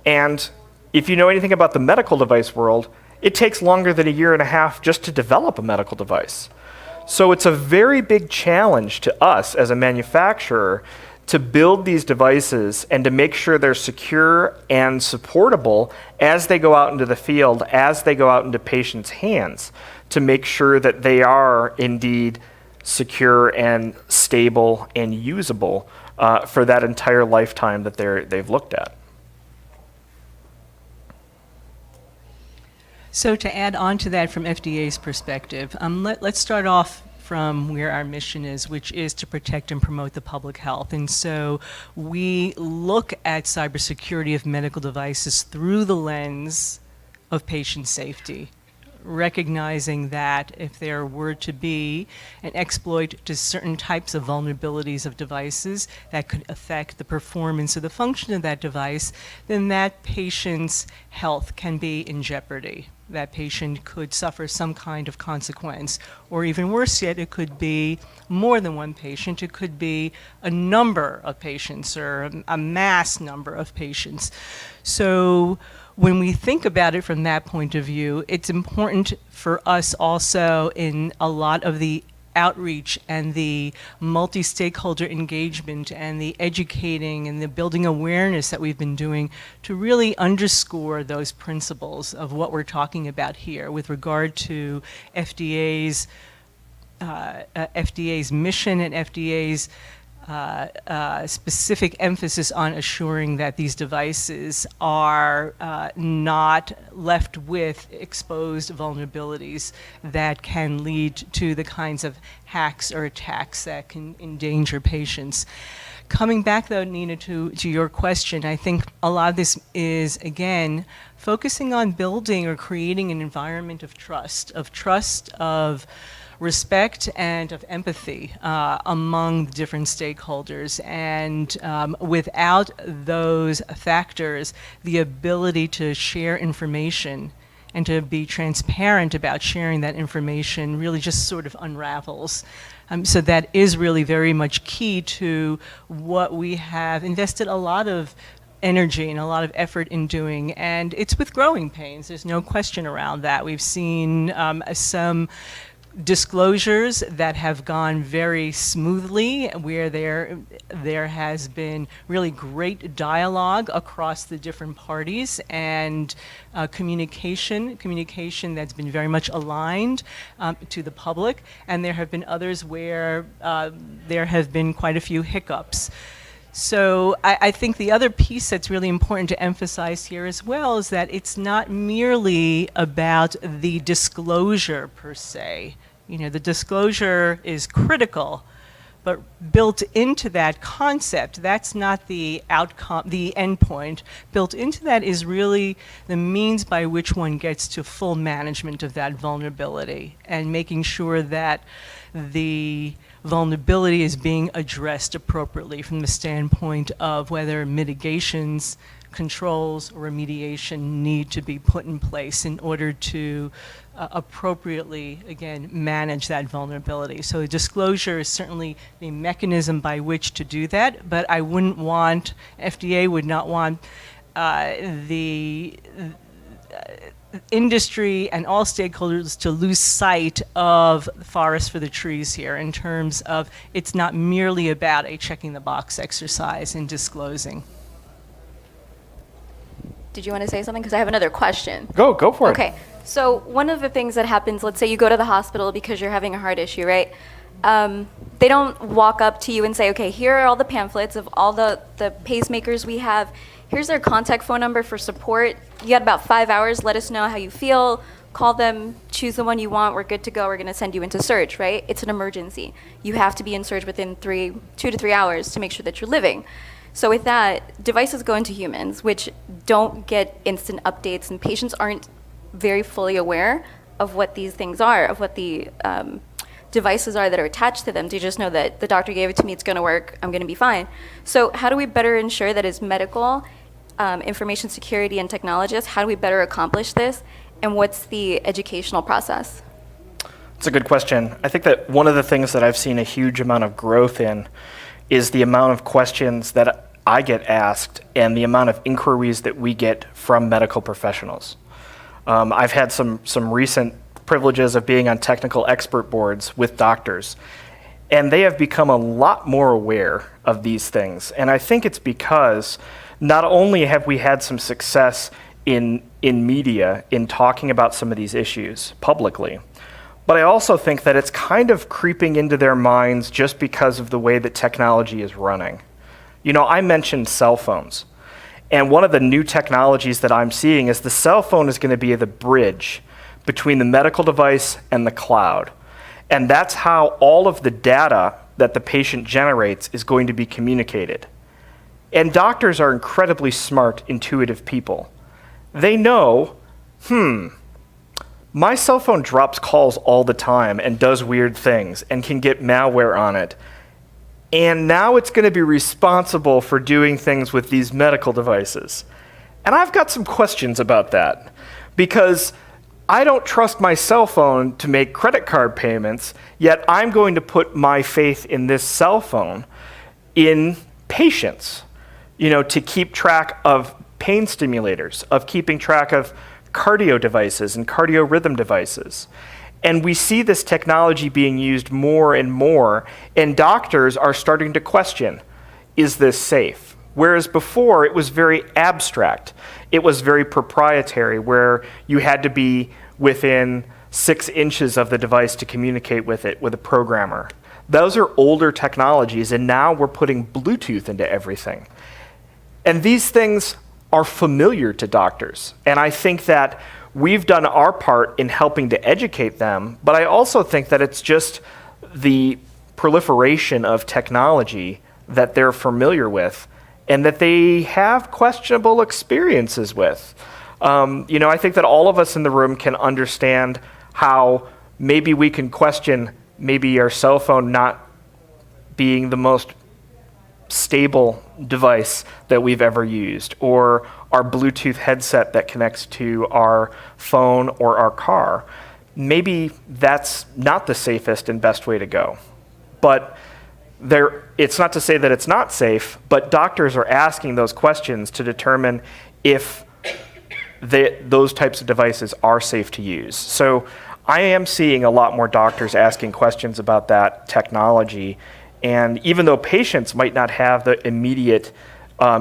And if you know anything about the medical device world, it takes longer than 1.5 years just to develop a medical device. So it's a very big challenge to us as a manufacturer to build these devices and to make sure they're secure and supportable as they go out into the field, as they go out into patients' hands, to make sure that they are indeed secure and stable and usable for that entire lifetime that they've looked at. So to add on to that from FDA's perspective, let's start off from where our mission is, which is to protect and promote the public health. And so we look at cybersecurity of medical devices through the lens of patient safety, recognizing that if there were to be an exploit to certain types of vulnerabilities of devices that could affect the performance or the function of that device, then that patient's health can be in jeopardy. That patient could suffer some kind of consequence, or even worse yet, it could be more than one patient. It could be a number of patients or a mass number of patients. So when we think about it from that point of view, it's important for us also in a lot of the outreach and the multi-stakeholder engagement and the educating and the building awareness that we've been doing to really underscore those principles of what we're talking about here with regard to FDA's mission and FDA's specific emphasis on assuring that these devices are not left with exposed vulnerabilities that can lead to the kinds of hacks or attacks that can endanger patients. Coming back though, Nina, to your question, I think a lot of this is, again, focusing on building or creating an environment of trust, of respect and of empathy among the different stakeholders. And without those factors, the ability to share information and to be transparent about sharing that information really just sort of unravels. So that is really very much key to what we have invested a lot of energy and a lot of effort in doing, and it's with growing pains. There's no question around that. We've seen some disclosures that have gone very smoothly, where there has been really great dialogue across the different parties and communication that's been very much aligned to the public, and there have been others where there have been quite a few hiccups. So I think the other piece that's really important to emphasize here as well is that it's not merely about the disclosure per se. You know, the disclosure is critical, but built into that concept, that's not the outcome, the end point. Built into that is really the means by which one gets to full management of that vulnerability and making sure that the vulnerability is being addressed appropriately from the standpoint of whether mitigations, controls, or remediation need to be put in place in order to appropriately, again, manage that vulnerability. So disclosure is certainly the mechanism by which to do that, but I wouldn't want, FDA would not want the industry and all stakeholders to lose sight of the forest for the trees here in terms of it's not merely about a checking the box exercise in disclosing. Did you want to say something? Because I have another question. Go for it. Okay, so one of the things that happens, let's say you go to the hospital because you're having a heart issue, right? They don't walk up to you and say, okay, here are all the pamphlets of all the pacemakers we have. Here's their contact phone number for support. You got about 5 hours. Let us know how you feel. Call them, choose the one you want. We're good to go. We're going to send you into surge, right? It's an emergency. You have to be in surge within 2 to 3 hours to make sure that you're living. So with that, devices go into humans, which don't get instant updates, and patients aren't very fully aware of what these things are, of what the devices are that are attached to them. They just know that the doctor gave it to me, it's going to work, I'm going to be fine. So how do we better ensure that as medical information security and technologists, how do we better accomplish this And what's the educational process? It's a good question. I think that one of the things that I've seen a huge amount of growth in is the amount of questions that I get asked and the amount of inquiries that we get from medical professionals. I've had some recent privileges of being on technical expert boards with doctors, and they have become a lot more aware of these things. And I think it's because not only have we had some success in media in talking about some of these issues publicly, but I also think that it's kind of creeping into their minds just because of the way that technology is running. You know, I mentioned cell phones. And one of the new technologies that I'm seeing is the cell phone is going to be the bridge between the medical device and the cloud. And that's how all of the data that the patient generates is going to be communicated. And doctors are incredibly smart, intuitive people. They know, my cell phone drops calls all the time and does weird things and can get malware on it. And now it's going to be responsible for doing things with these medical devices. And I've got some questions about that, because I don't trust my cell phone to make credit card payments, yet I'm going to put my faith in this cell phone in patients, you know, to keep track of pain stimulators, of keeping track of cardio devices and cardio rhythm devices. And we see this technology being used more and more, and doctors are starting to question, is this safe? Whereas before, it was very abstract. It was very proprietary, where you had to be within 6 inches of the device to communicate with it with a programmer. Those are older technologies, and now we're putting Bluetooth into everything. And these things are familiar to doctors. And I think that we've done our part in helping to educate them, but I also think that it's just the proliferation of technology that they're familiar with and that they have questionable experiences with. You know, I think that all of us in the room can understand how maybe we can question maybe our cell phone not being the most stable device that we've ever used, or our Bluetooth headset that connects to our phone or our car. Maybe that's not the safest and best way to go. But it's not to say that it's not safe, but doctors are asking those questions to determine if those types of devices are safe to use. So I am seeing a lot more doctors asking questions about that technology. And even though patients might not have the immediate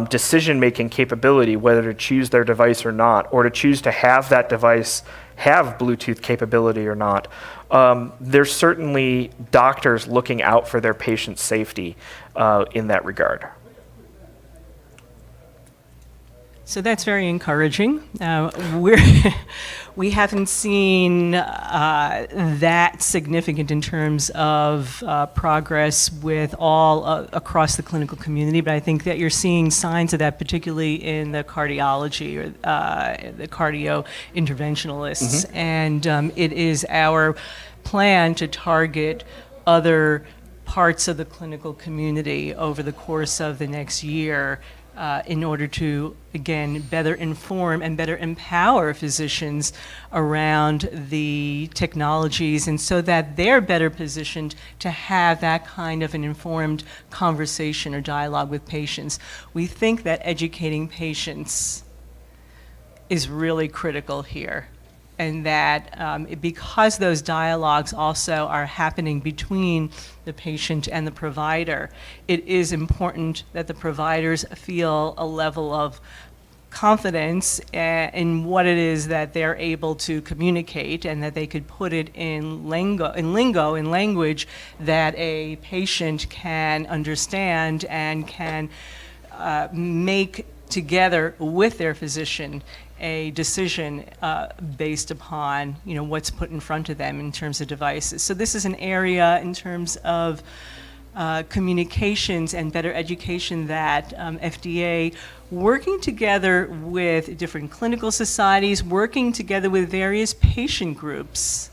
decision-making capability, whether to choose their device or not, or to choose to have that device have Bluetooth capability or not, there's certainly doctors looking out for their patients' safety in that regard. So that's very encouraging. We haven't seen that significant in terms of progress with all across the clinical community, but I think that you're seeing signs of that, particularly in the cardiology or the cardio interventionalists. Mm-hmm. And it is our plan to target other parts of the clinical community over the course of the next year in order to, again, better inform and better empower physicians around the technologies, and so that they're better positioned to have that kind of an informed conversation or dialogue with patients. We think that educating patients is really critical here, and that because those dialogues also are happening between the patient and the provider, it is important that the providers feel a level of confidence in what it is that they're able to communicate, and that they could put it in language that a patient can understand and can make together with their physician a decision based upon, you know, what's put in front of them in terms of devices. So this is an area in terms of communications and better education that FDA, working together with different clinical societies, working together with various patient groups,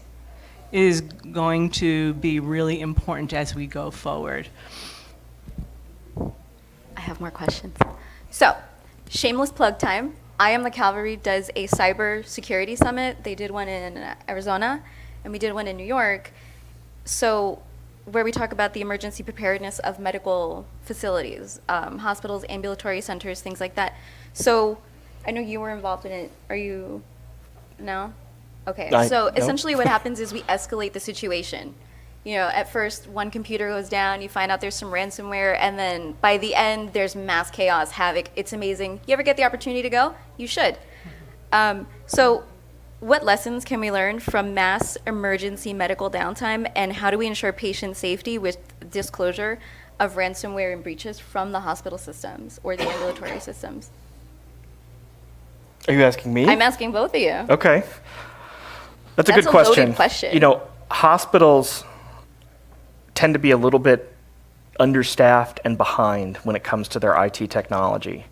is going to be really important as we go forward. I have more questions. So, shameless plug time. I Am The Cavalry does a cyber security summit. They did one in Arizona, and we did one in New York. So where we talk about the emergency preparedness of medical facilities, hospitals, ambulatory centers, things like that. So I know you were involved in it. Are you? No? Okay. So no. essentially what happens is we escalate the situation. You know, at first one computer goes down, you find out there's some ransomware, and then by the end there's mass chaos, havoc. It's amazing. You ever get the opportunity to go? You should. So what lessons can we learn from mass emergency medical downtime, and how do we ensure patient safety with disclosure of ransomware and breaches from the hospital systems or the ambulatory systems? Are you asking me? I'm asking both of you. Okay. That's a That's good a loaded question. question. You know, hospitals tend to be a little bit understaffed and behind when it comes to their IT technology.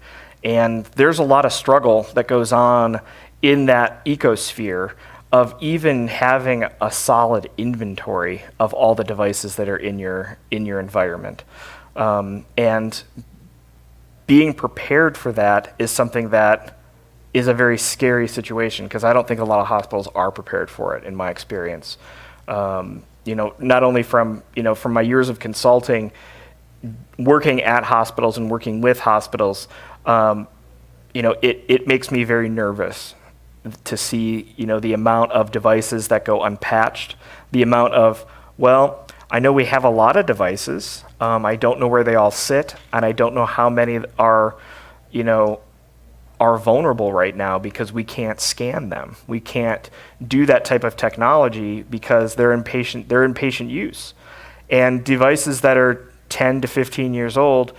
And there's a lot of struggle that goes on in that ecosphere of even having a solid inventory of all the devices that are in your environment. And being prepared for that is something that is a very scary situation, because I don't think a lot of hospitals are prepared for it, in my experience. You know, not only from my years of consulting, working at hospitals and working with hospitals, you know, it makes me very nervous to see, you know, the amount of devices that go unpatched, the amount of, well, I know we have a lot of devices. I don't know where they all sit, and I don't know how many are, you know, are vulnerable right now because we can't scan them. We can't do that type of technology because they're in patient use. And devices that are 10 to 15 years old,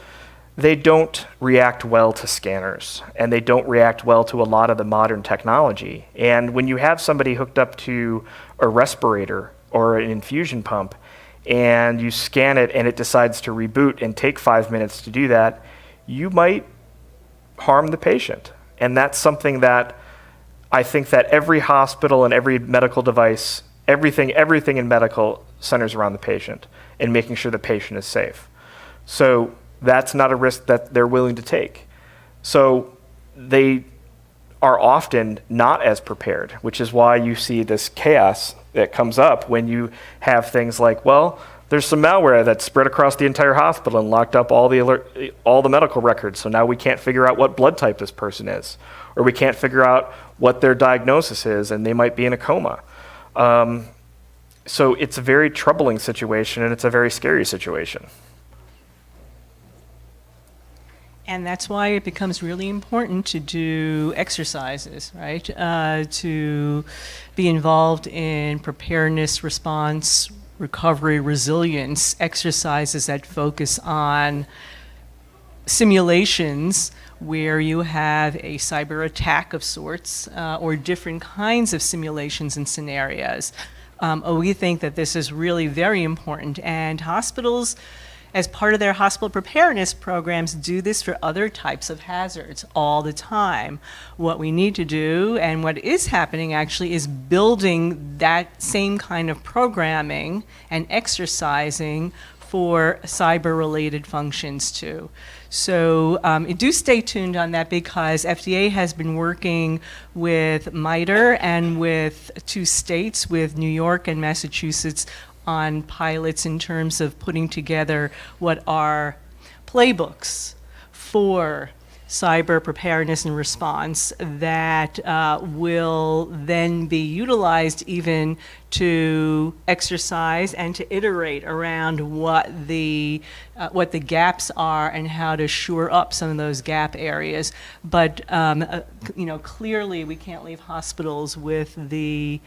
they don't react well to scanners, and they don't react well to a lot of the modern technology. And when you have somebody hooked up to a respirator or an infusion pump, and you scan it and it decides to reboot and take 5 minutes to do that, you might harm the patient. And that's something that I think that every hospital and every medical device, everything in medical centers around the patient and making sure the patient is safe. So that's not a risk that they're willing to take. So they are often not as prepared, which is why you see this chaos that comes up when you have things like, well, there's some malware that's spread across the entire hospital and locked up all the medical records. So now we can't figure out what blood type this person is, or we can't figure out what their diagnosis is, and they might be in a coma. So it's a very troubling situation, and it's a very scary situation. And that's why it becomes really important to do exercises, right? To be involved in preparedness, response, recovery, resilience exercises that focus on simulations where you have a cyber attack of sorts, or different kinds of simulations and scenarios. We think that this is really very important, and hospitals, as part of their hospital preparedness programs, do this for other types of hazards all the time. What we need to do, and what is happening actually, is building that same kind of programming and exercising for cyber-related functions too. So do stay tuned on that, because FDA has been working with MITRE and with 2 states, with New York and Massachusetts, on pilots in terms of putting together what are playbooks for cyber preparedness and response that will then be utilized even to exercise and to iterate around what the gaps are and how to shore up some of those gap areas. But you know, clearly we can't leave hospitals with the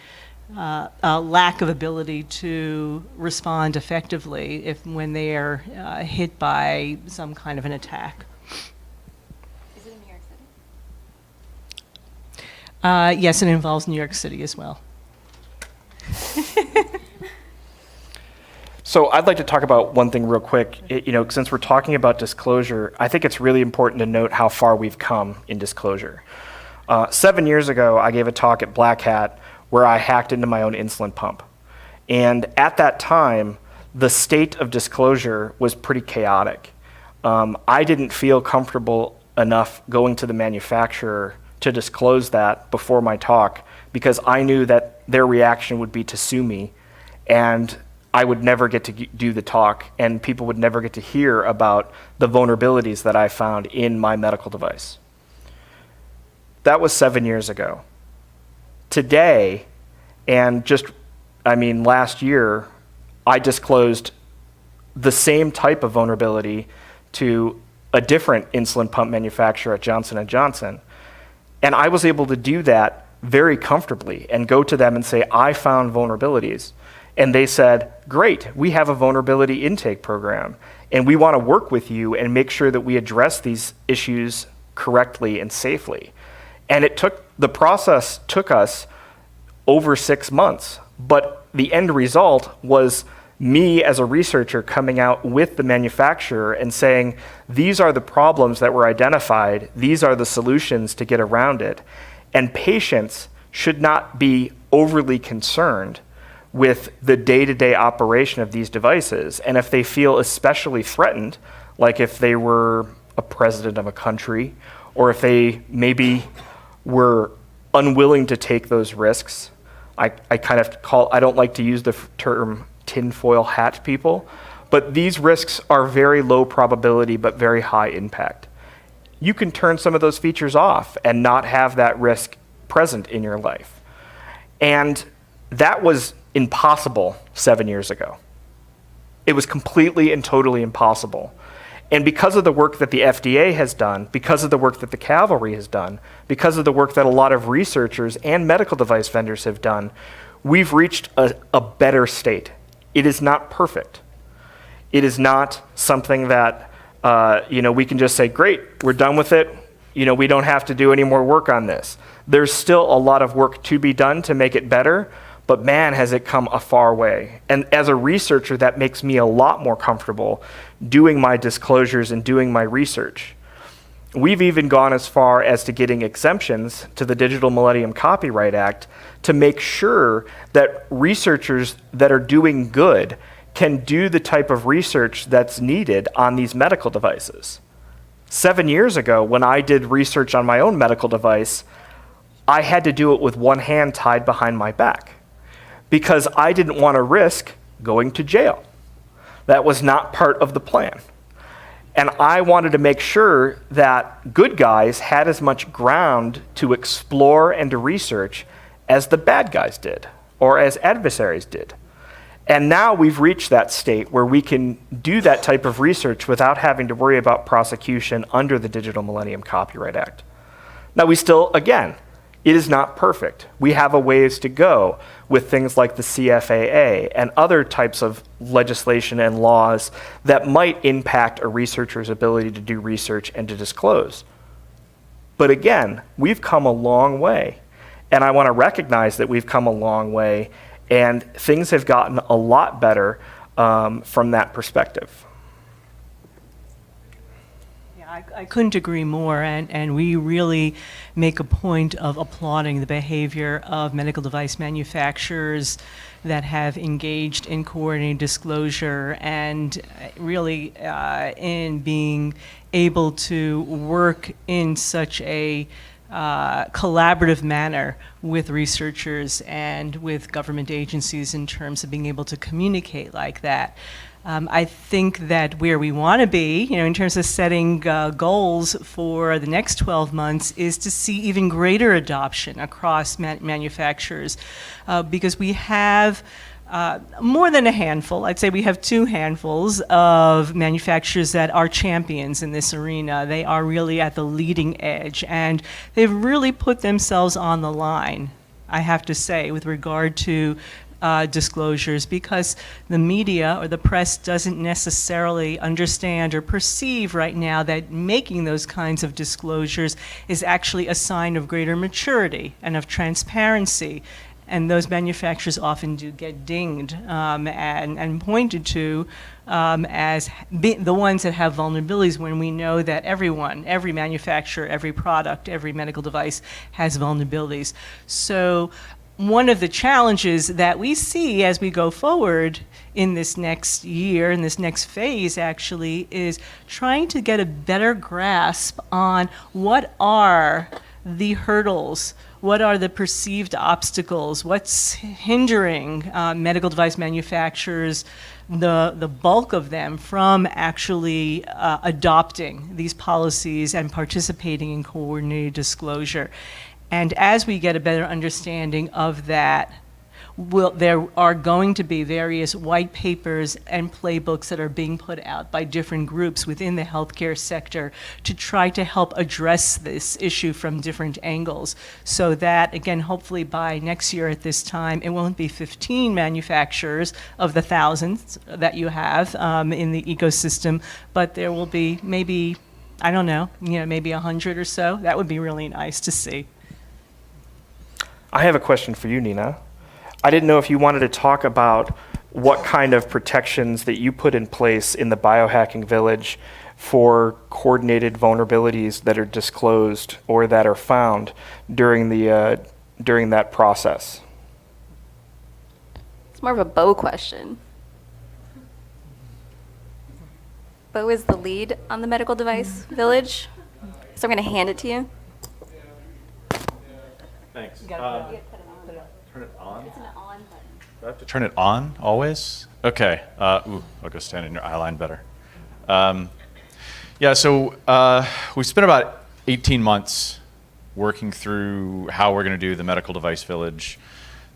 lack of ability to respond effectively when they are hit by some kind of an attack. Is it in New York City? Yes, it involves New York City as well. So I'd like to talk about one thing real quick. You know, since we're talking about disclosure, I think it's really important to note how far we've come in disclosure. 7 years ago, I gave a talk at Black Hat where I hacked into my own insulin pump. And at that time, the state of disclosure was pretty chaotic. I didn't feel comfortable enough going to the manufacturer to disclose that before my talk because I knew that their reaction would be to sue me, and I would never get to do the talk, and people would never get to hear about the vulnerabilities that I found in my medical device. That was 7 years ago. Today, and last year, I disclosed the same type of vulnerability to a different insulin pump manufacturer at Johnson & Johnson. And I was able to do that very comfortably and go to them and say, I found vulnerabilities. And they said, great, we have a vulnerability intake program, and we want to work with you and make sure that we address these issues correctly and safely. And the process took us over 6 months, but the end result was me as a researcher coming out with the manufacturer and saying, these are the problems that were identified, these are the solutions to get around it. And patients should not be overly concerned with the day-to-day operation of these devices. And if they feel especially threatened, like if they were a president of a country, or if they maybe were unwilling to take those risks, I don't like to use the term tinfoil hat people, but these risks are very low probability but very high impact. You can turn some of those features off and not have that risk present in your life. And that was impossible 7 years ago. It was completely and totally impossible. And because of the work that the FDA has done, because of the work that the Cavalry has done, because of the work that a lot of researchers and medical device vendors have done, we've reached a better state. It is not perfect. It is not something that we can just say, great, we're done with it. We don't have to do any more work on this. There's still a lot of work to be done to make it better, but man, has it come a far way. And as a researcher, that makes me a lot more comfortable doing my disclosures and doing my research. We've even gone as far as to getting exemptions to the Digital Millennium Copyright Act to make sure that researchers that are doing good can do the type of research that's needed on these medical devices. 7 years ago, when I did research on my own medical device, I had to do it with one hand tied behind my back because I didn't want to risk going to jail. That was not part of the plan. And I wanted to make sure that good guys had as much ground to explore and to research as the bad guys did, or as adversaries did. And now we've reached that state where we can do that type of research without having to worry about prosecution under the Digital Millennium Copyright Act. Now we still, again, it is not perfect. We have a ways to go with things like the CFAA and other types of legislation and laws that might impact a researcher's ability to do research and to disclose. But again, we've come a long way. And I want to recognize that we've come a long way, and things have gotten a lot better from that perspective. I couldn't agree more, and we really make a point of applauding the behavior of medical device manufacturers that have engaged in coordinated disclosure and really in being able to work in such a collaborative manner with researchers and with government agencies in terms of being able to communicate like that. I think that where we want to be, in terms of setting goals for the next 12 months, is to see even greater adoption across manufacturers, because we have more than a handful. I'd say we have 2 handfuls of manufacturers that are champions in this arena. They are really at the leading edge, and they've really put themselves on the line, I have to say, with regard to disclosures, because the media or the press doesn't necessarily understand or perceive right now that making those kinds of disclosures is actually a sign of greater maturity and of transparency. And those manufacturers often do get dinged and pointed to as the ones that have vulnerabilities, when we know that every manufacturer, every product, every medical device has vulnerabilities. So one of the challenges that we see as we go forward in this next year, in this next phase actually, is trying to get a better grasp on what are the hurdles? What are the perceived obstacles? What's hindering medical device manufacturers, the bulk of them, from actually adopting these policies and participating in coordinated disclosure? And as we get a better understanding of that, there are going to be various white papers and playbooks that are being put out by different groups within the healthcare sector to try to help address this issue from different angles, so that, again, hopefully by next year at this time, it won't be 15 manufacturers of the thousands that you have in the ecosystem, but there will be maybe, I don't know, maybe 100 or so. That would be really nice to see. I have a question for you, Nina. I didn't know if you wanted to talk about what kind of protections that you put in place in the biohacking village for coordinated vulnerabilities that are disclosed or that are found during that process. It's more of a Bo question. Bo is the lead on the medical device village, so I'm going to hand it to you. Thanks. Turn it on? It's an on button. Do I have to turn it on always? Okay. I'll go stand in your eye line better. Yeah, so we spent about 18 months working through how we're going to do the medical device village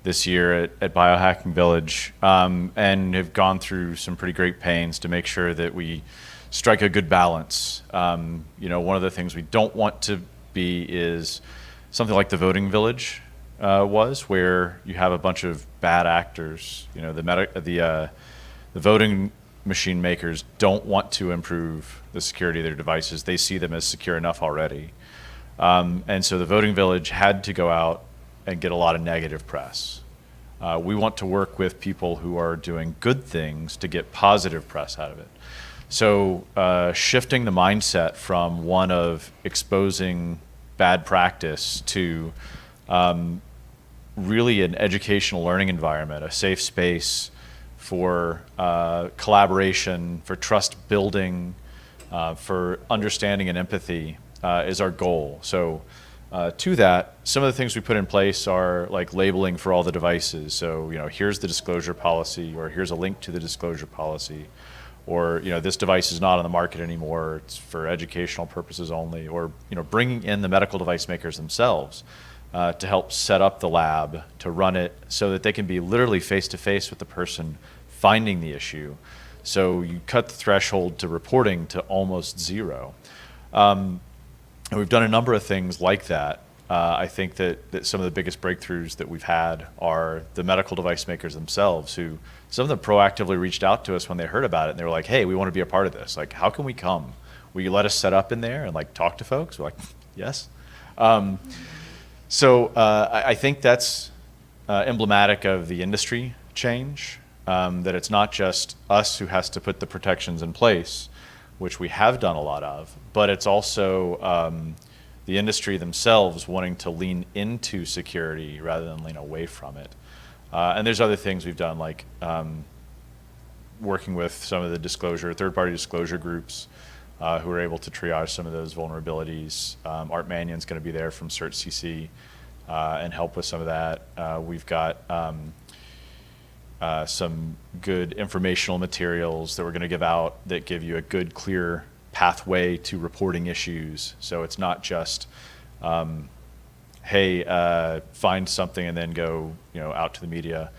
this year at Biohacking Village, and have gone through some pretty great pains to make sure that we strike a good balance. One of the things we don't want to be is something like the voting village was, where you have a bunch of bad actors. The voting machine makers don't want to improve the security of their devices. They see them as secure enough already. And so the voting village had to go out and get a lot of negative press. We want to work with people who are doing good things to get positive press out of it. So shifting the mindset from one of exposing bad practice to really an educational learning environment, a safe space for collaboration, for trust building, for understanding and empathy is our goal. So to that, some of the things we put in place are like labeling for all the devices. So here's the disclosure policy, or here's a link to the disclosure policy, or this device is not on the market anymore, it's for educational purposes only, or bringing in the medical device makers themselves to help set up the lab, to run it so that they can be literally face-to-face with the person finding the issue. So you cut the threshold to reporting to almost zero. And we've done a number of things like that. I think that some of the biggest breakthroughs that we've had are the medical device makers themselves, who some of them proactively reached out to us when they heard about it, and they were like, hey, we want to be a part of this. Like, how can we come? Will you let us set up in there and talk to folks? We're like, yes. So I think that's emblematic of the industry change, that it's not just us who has to put the protections in place, which we have done a lot of, but it's also the industry themselves wanting to lean into security rather than lean away from it. And there's other things we've done, like working with some of the third-party disclosure groups who are able to triage some of those vulnerabilities. Art Mannion's going to be there from CertCC and help with some of that. We've got some good informational materials that we're going to give out that give you a good, clear pathway to reporting issues. So it's not just, hey, find something and then go out to the media.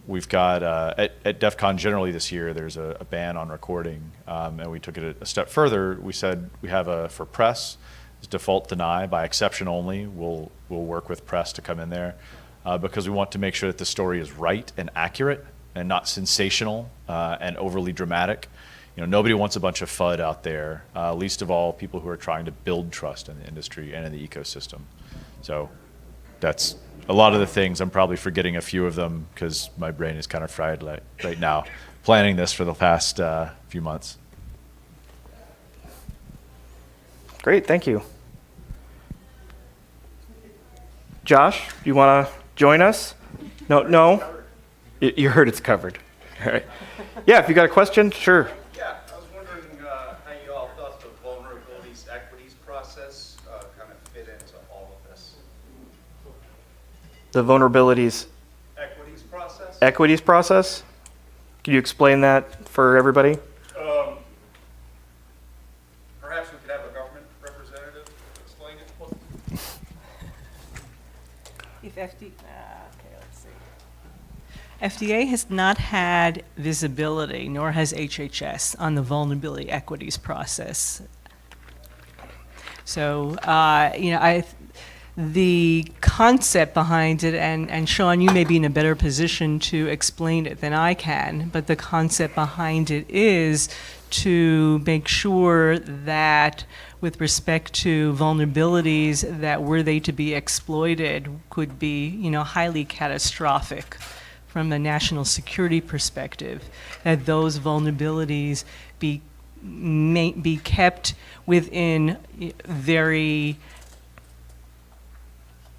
We've got, at DEF CON generally this year, there's a ban on recording, and we took it a step further. We said we have for press, it's default deny, by exception only. We'll work with press to come in there because we want to make sure that the story is right and accurate and not sensational and overly dramatic. Nobody wants a bunch of FUD out there, least of all people who are trying to build trust in the industry and in the ecosystem. So that's a lot of the things. I'm probably forgetting a few of them because my brain is kind of fried right now, planning this for the past few months. Great, thank you. Josh, do you want to join us? No? You heard it's covered. All right. Yeah, if you got a question, sure. Yeah, I was wondering how you all thought the vulnerabilities equities process kind of fit into all The vulnerabilities. Equities process? Can you explain that for everybody? Perhaps we could have a government representative explain it. If okay, let's see. FDA has not had visibility, nor has HHS, on the vulnerability equities process. So, the concept behind it, and Sean, you may be in a better position to explain it than I can, but the concept behind it is to make sure that with respect to vulnerabilities that were they to be exploited could be, highly catastrophic from a national security perspective, that those vulnerabilities be kept within very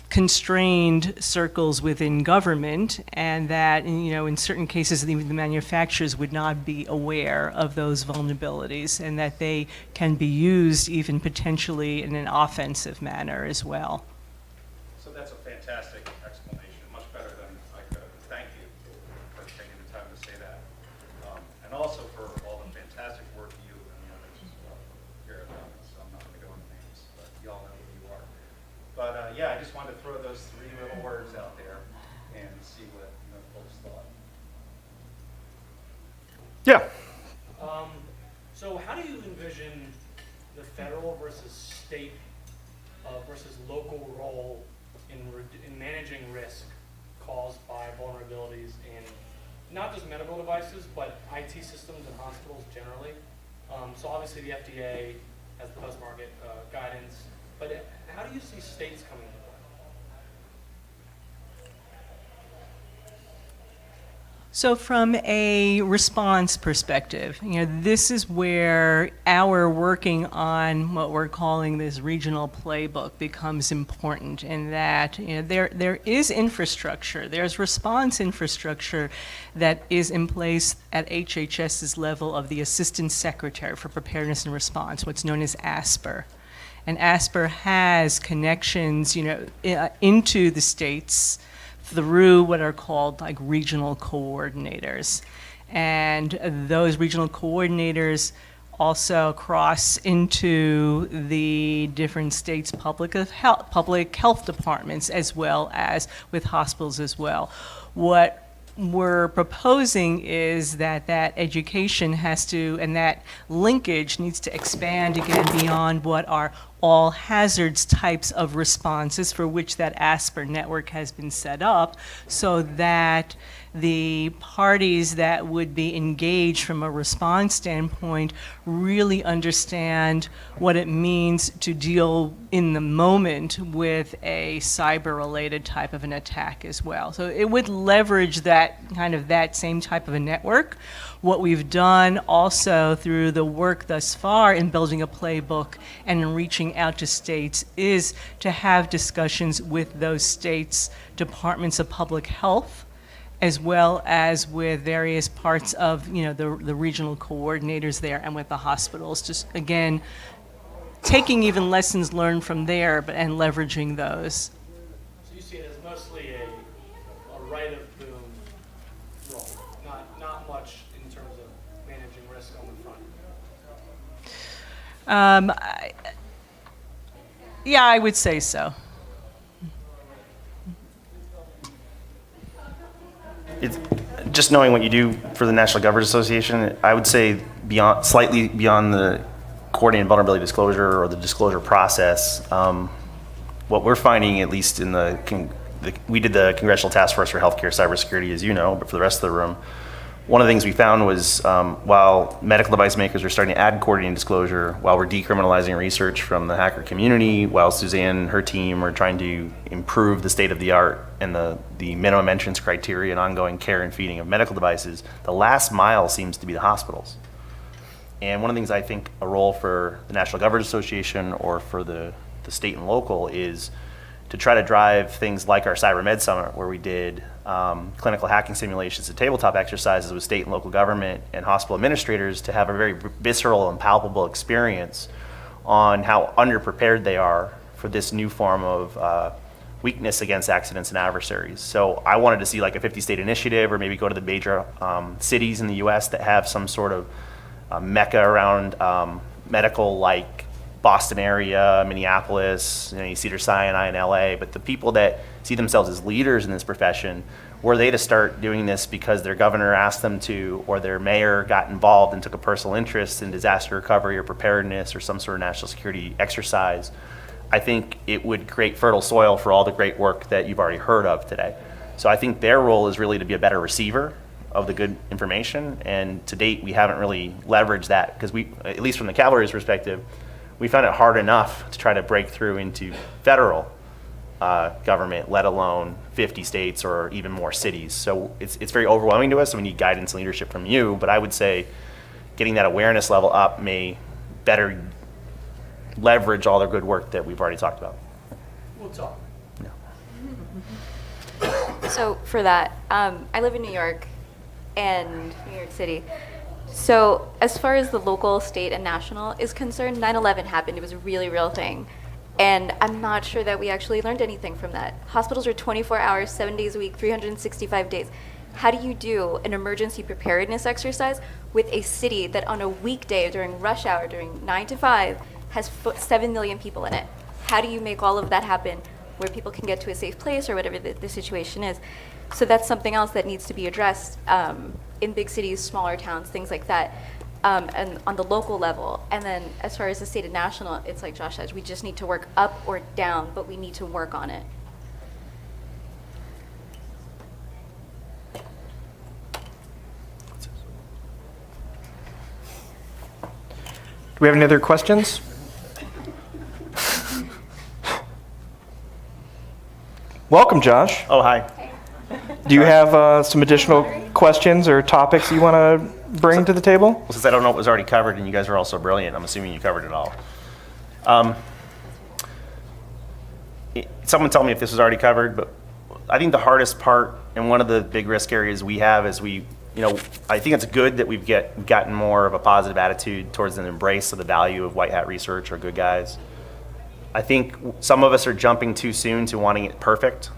constrained circles within government, and that in certain cases the manufacturers would not be aware of those vulnerabilities, and that they can be used even potentially in an offensive manner as well. So that's a fantastic explanation, much better than I could. Thank you for taking the time to say that, and also for all the fantastic work you and the others here have done. So I'm not going to go into names, but you all know who you are. But yeah, I just wanted to throw those three little words out there and see what folks thought. Yeah. So how do you envision the federal versus state versus local role in managing risk caused by vulnerabilities in not just medical devices, but IT systems and hospitals generally? So obviously the FDA has the post-market guidance, but how do you see states coming into play? So from a response perspective, this is where our working on what we're calling this regional playbook becomes important, in that there is infrastructure, there's response infrastructure that is in place at HHS's level of the Assistant Secretary for Preparedness and Response, what's known as ASPR. And ASPR has connections, into the states through what are called regional coordinators. And those regional coordinators also cross into the different states' public health departments, as well as with hospitals as well. What we're proposing is that education has to, and that linkage needs to expand again beyond what are all hazards types of responses for which that ASPR network has been set up, so that the parties that would be engaged from a response standpoint really understand what it means to deal in the moment with a cyber-related type of an attack as well. So it would leverage that same type of a network. What we've done also through the work thus far in building a playbook and in reaching out to states is to have discussions with those states' departments of public health, as well as with various parts of the regional coordinators there, and with the hospitals. Just again, taking even lessons learned from there, and leveraging those. So you see it as mostly a right of boom role, not much in terms of managing risk on the front. Yeah, I would say so. It's just knowing what you do for the National Governors Association, I would say slightly beyond the coordinated vulnerability disclosure or the disclosure process, what we're finding, at least in we did the Congressional Task Force for Healthcare Cybersecurity, as you know, but for the rest of the room, one of the things we found was while medical device makers are starting to add coordinated disclosure, while we're decriminalizing research from the hacker community, while Suzanne and her team are trying to improve the state of the art and the minimum entrance criteria and ongoing care and feeding of medical devices, the last mile seems to be the hospitals. And one of the things I think a role for the National Governors Association or for the state and local is to try to drive things like our Cyber Med Summit, where we did clinical hacking simulations and tabletop exercises with state and local government and hospital administrators to have a very visceral and palpable experience on how underprepared they are for this new form of weakness against accidents and adversaries. So I wanted to see like a 50-state initiative, or maybe go to the major cities in the U.S. that have some sort of mecca around medical, like Boston area, Minneapolis, you see Sinai in LA, but the people that see themselves as leaders in this profession, were they to start doing this because their governor asked them to, or their mayor got involved and took a personal interest in disaster recovery or preparedness or some sort of national security exercise, I think it would create fertile soil for all the great work that you've already heard of today. So I think their role is really to be a better receiver of the good information, and to date we haven't really leveraged that, because we, at least from the cavalry's perspective, we found it hard enough to try to break through into federal government, let alone 50 states or even more cities. So it's very overwhelming to us, and we need guidance and leadership from you. But I would say getting that awareness level up may better leverage all the good work that we've already talked about. We'll talk. So for that, I live in New York and New York City. So as far as the local, state, and national is concerned, 9/11 happened. It was a really real thing. And I'm not sure that we actually learned anything from that. Hospitals are 24 hours, 7 days a week, 365 days. How do you do an emergency preparedness exercise with a city that on a weekday during rush hour, during 9 to 5, has 7 million people in it? How do you make all of that happen where people can get to a safe place or whatever the situation is? So that's something else that needs to be addressed in big cities, smaller towns, things like that. And on the local level. And then as far as the state and national, it's like Josh said, we just need to work up or down, but we need to work on it. Do we have any other questions? Welcome, Josh. Oh, hi. Do you have some additional questions or topics you want to bring to the table? Well, since I don't know what was already covered, and you guys are all so brilliant, I'm assuming you covered it all. Someone tell me if this was already covered, but I think the hardest part, and one of the big risk areas we have, is I think it's good that we've gotten more of a positive attitude towards an embrace of the value of white hat research or good guys. I think some of us are jumping too soon to wanting it perfect.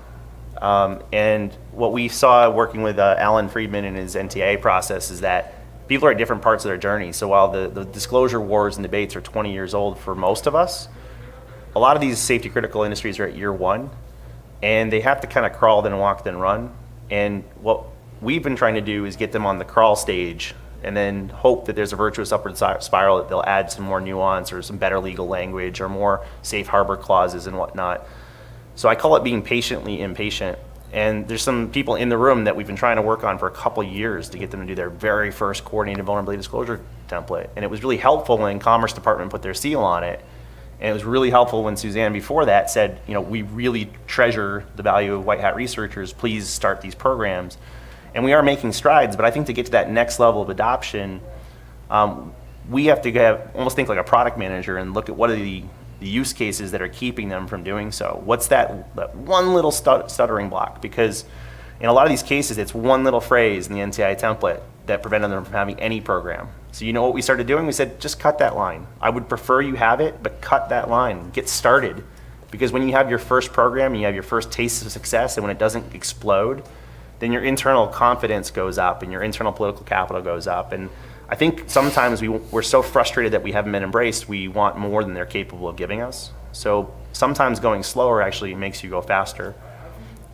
And what we saw working with Alan Friedman and his NTA process is that people are at different parts of their journey. So while the disclosure wars and debates are 20 years old for most of us, a lot of these safety critical industries are at year one, and they have to kind of crawl, then walk, then run. And what we've been trying to do is get them on the crawl stage and then hope that there's a virtuous upward spiral, that they'll add some more nuance or some better legal language or more safe harbor clauses and whatnot. So I call it being patiently impatient. And there's some people in the room that we've been trying to work on for a couple of years to get them to do their very first coordinated vulnerability disclosure template. And it was really helpful when Commerce Department put their seal on it. And it was really helpful when Suzanne before that said, we really treasure the value of white hat researchers, please start these programs. And we are making strides, but I think to get to that next level of adoption, we have to almost think like a product manager and look at what are the use cases that are keeping them from doing so. What's that one little stuttering block? Because in a lot of these cases, it's one little phrase in the NTI template that prevented them from having any program. So you know what we started doing? We said, just cut that line. I would prefer you have it, but cut that line. Get started. Because when you have your first program, and you have your first taste of success, and when it doesn't explode, then your internal confidence goes up and your internal political capital goes up. And I think sometimes we're so frustrated that we haven't been embraced, we want more than they're capable of giving us. So sometimes going slower actually makes you go faster.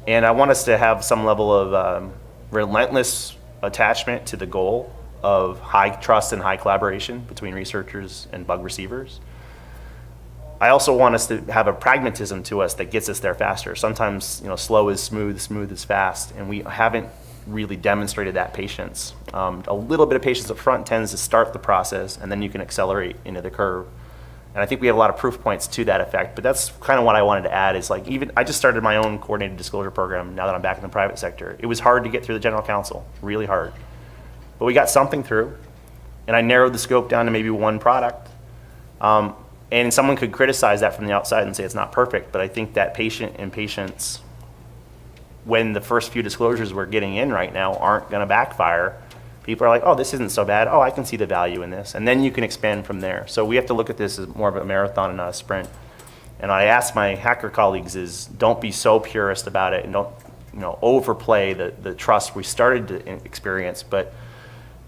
And I want us to have some level of relentless attachment to the goal of high trust and high collaboration between researchers and bug receivers. I also want us to have a pragmatism to us that gets us there faster. Sometimes, slow is smooth, smooth is fast, and we haven't really demonstrated that patience. A little bit of patience up front tends to start the process, and then you can accelerate into the curve. And I think we have a lot of proof points to that effect, but that's kind of what I wanted to add is I just started my own coordinated disclosure program now that I'm back in the private sector. It was hard to get through the general counsel, really hard. But we got something through, and I narrowed the scope down to maybe one product. And someone could criticize that from the outside and say it's not perfect, but I think that patience, when the first few disclosures we're getting in right now aren't going to backfire, people are like, oh, this isn't so bad. Oh, I can see the value in this. And then you can expand from there. So we have to look at this as more of a marathon and not a sprint. And what I ask my hacker colleagues is, don't be so purist about it and don't overplay the trust we started to experience, but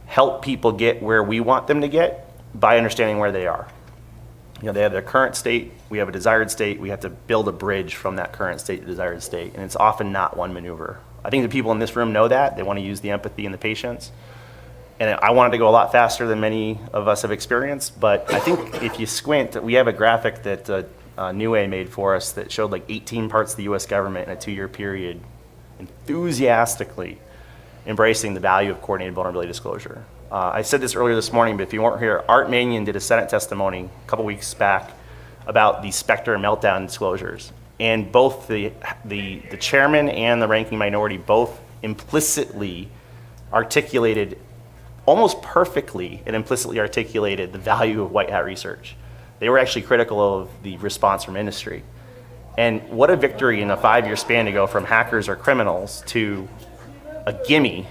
help people get where we want them to get by understanding where they are. They have their current state, we have a desired state, we have to build a bridge from that current state to desired state, and it's often not one maneuver. I think the people in this room know that. They want to use the empathy and the patience. And I wanted to go a lot faster than many of us have experienced, but I think if you squint, we have a graphic that Nue made for us that showed like 18 parts of the US government in a 2-year period enthusiastically embracing the value of coordinated vulnerability disclosure. I said this earlier this morning, but if you weren't here, Art Manion did a Senate testimony a couple weeks back about the Spectre and Meltdown disclosures. And both the chairman and the ranking minority both implicitly articulated, almost perfectly and implicitly articulated the value of white hat research. They were actually critical of the response from industry. And what a victory in a 5-year span to go from hackers or criminals to a gimme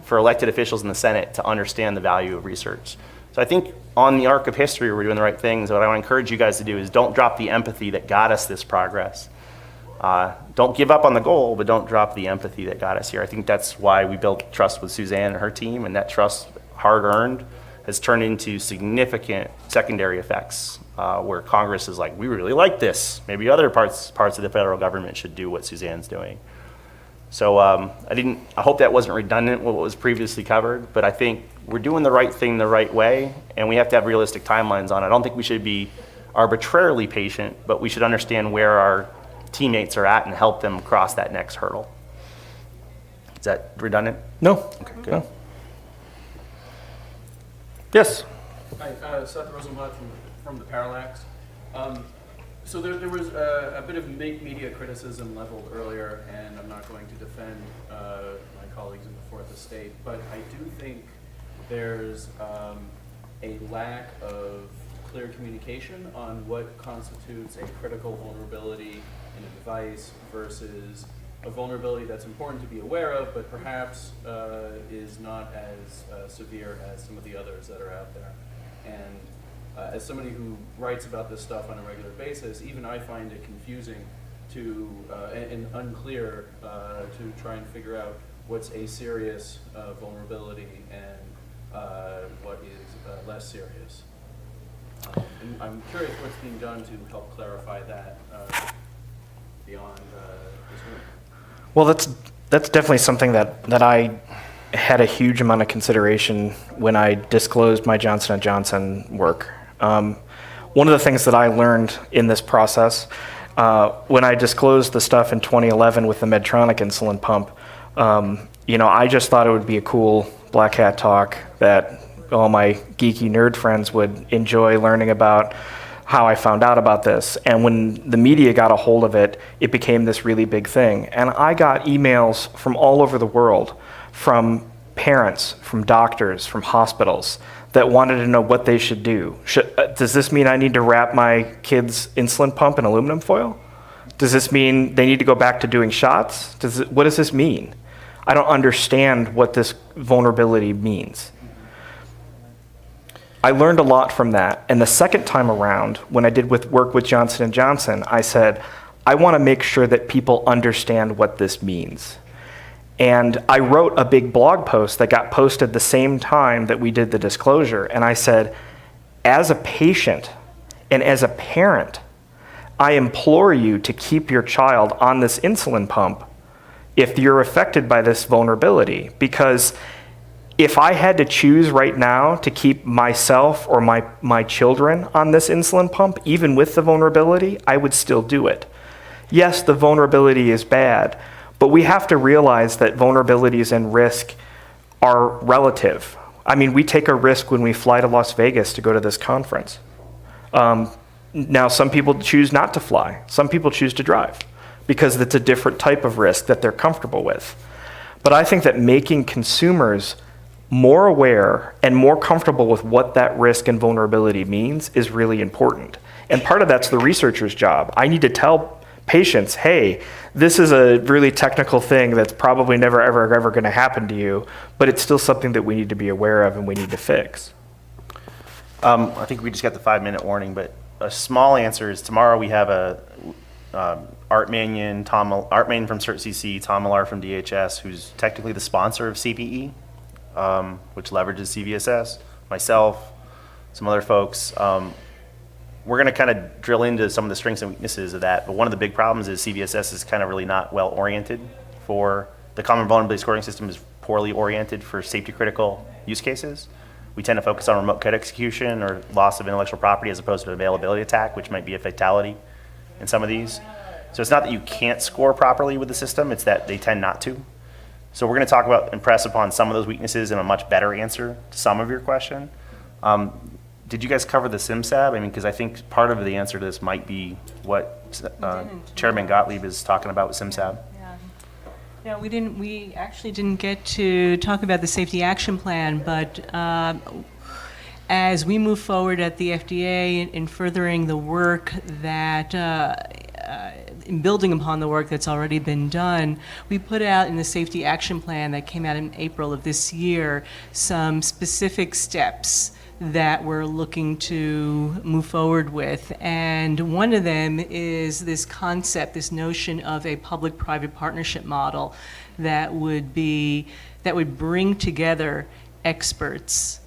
for elected officials in the Senate to understand the value of research. So I think on the arc of history, we're doing the right things. What I want to encourage you guys to do is don't drop the empathy that got us this progress. Don't give up on the goal, but don't drop the empathy that got us here. I think that's why we built trust with Suzanne and her team, and that trust, hard-earned, has turned into significant secondary effects where Congress is like, we really like this. Maybe other parts of the federal government should do what Suzanne's doing. So I hope that wasn't redundant with what was previously covered, but I think we're doing the right thing the right way, and we have to have realistic timelines on it. I don't think we should be arbitrarily patient, but we should understand where our teammates are at and help them cross that next hurdle. Is that redundant? No. Okay, good. No. Yes. Hi, Seth Rosenblatt from the Parallax. So there was a bit of media criticism leveled earlier, and I'm not going to defend my colleagues in the Fourth Estate, but I do think there's a lack of clear communication on what constitutes a critical vulnerability in a device versus a vulnerability that's important to be aware of, but perhaps is not as severe as some of the others that are out there. And as somebody who writes about this stuff on a regular basis, even I find it confusing to and unclear to try and figure out what's a serious vulnerability and what is less serious. And I'm curious what's being done to help clarify that beyond this room. Well, that's definitely something that I had a huge amount of consideration when I disclosed my Johnson & Johnson work. One of the things that I learned in this process, when I disclosed the stuff in 2011 with the Medtronic insulin pump, I just thought it would be a cool black hat talk that all my geeky nerd friends would enjoy learning about how I found out about this. And when the media got a hold of it, it became this really big thing. And I got emails from all over the world, from parents, from doctors, from hospitals, that wanted to know what they should do. Does this mean I need to wrap my kid's insulin pump in aluminum foil? Does this mean they need to go back to doing shots? What does this mean? I don't understand what this vulnerability means. I learned a lot from that. And the second time around, when I did work with Johnson & Johnson, I said, I want to make sure that people understand what this means. And I wrote a big blog post that got posted the same time that we did the disclosure. And I said, as a patient and as a parent, I implore you to keep your child on this insulin pump if you're affected by this vulnerability. Because if I had to choose right now to keep myself or my children on this insulin pump, even with the vulnerability, I would still do it. Yes, the vulnerability is bad, but we have to realize that vulnerabilities and risk are relative. I mean, we take a risk when we fly to Las Vegas to go to this conference. Now, some people choose not to fly. Some people choose to drive because it's a different type of risk that they're comfortable with. But I think that making consumers more aware and more comfortable with what that risk and vulnerability means is really important. And part of that's the researcher's job. I need to tell patients, hey, this is a really technical thing that's probably never, ever going to happen to you, but it's still something that we need to be aware of and we need to fix. I think we just got the 5-minute warning, but a small answer is tomorrow we have a Art Mannion from CertCC, Tom Millar from DHS, who's technically the sponsor of CPE, which leverages CVSS, myself, some other folks. We're going to kind of drill into some of the strengths and weaknesses of that, but one of the big problems is CVSS is kind of really not well oriented for the common vulnerability scoring system is poorly oriented for safety critical use cases. We tend to focus on remote code execution or loss of intellectual property as opposed to an availability attack, which might be a fatality in some of these. So it's not that you can't score properly with the system, it's that they tend not to. So we're going to talk about and press upon some of those weaknesses and a much better answer to some of your question. Did you guys cover the SimSab? I mean, because I think part of the answer to this might be what Chairman Gottlieb is talking about with SimSab. No, we didn't. We actually didn't get to talk about the safety action plan, but as we move forward at the FDA in furthering the work that, in building upon the work that's already been done, we put out in the safety action plan that came out in April of this year some specific steps that we're looking to move forward with. And one of them is this concept, this notion of a public-private partnership model that would bring together experts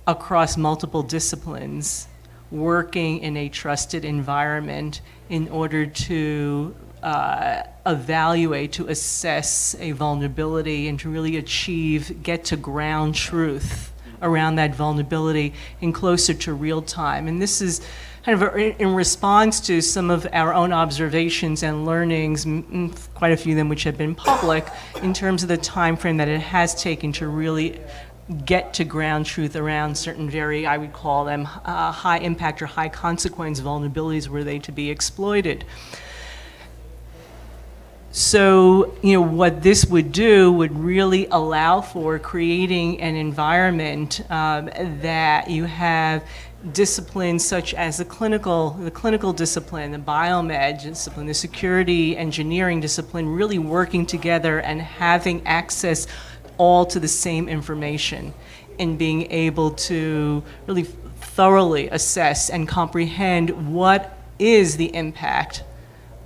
across multiple disciplines working in a trusted environment in order to evaluate, to assess a vulnerability and to really get to ground truth around that vulnerability and closer to real time. And this is kind of in response to some of our own observations and learnings, quite a few of them which have been public, in terms of the time frame that it has taken to really get to ground truth around certain I would call them high impact or high consequence vulnerabilities were they to be exploited. So, what this would do would really allow for creating an environment that you have disciplines such as the clinical discipline, the biomed discipline, the security engineering discipline, really working together and having access all to the same information and being able to really thoroughly assess and comprehend what is the impact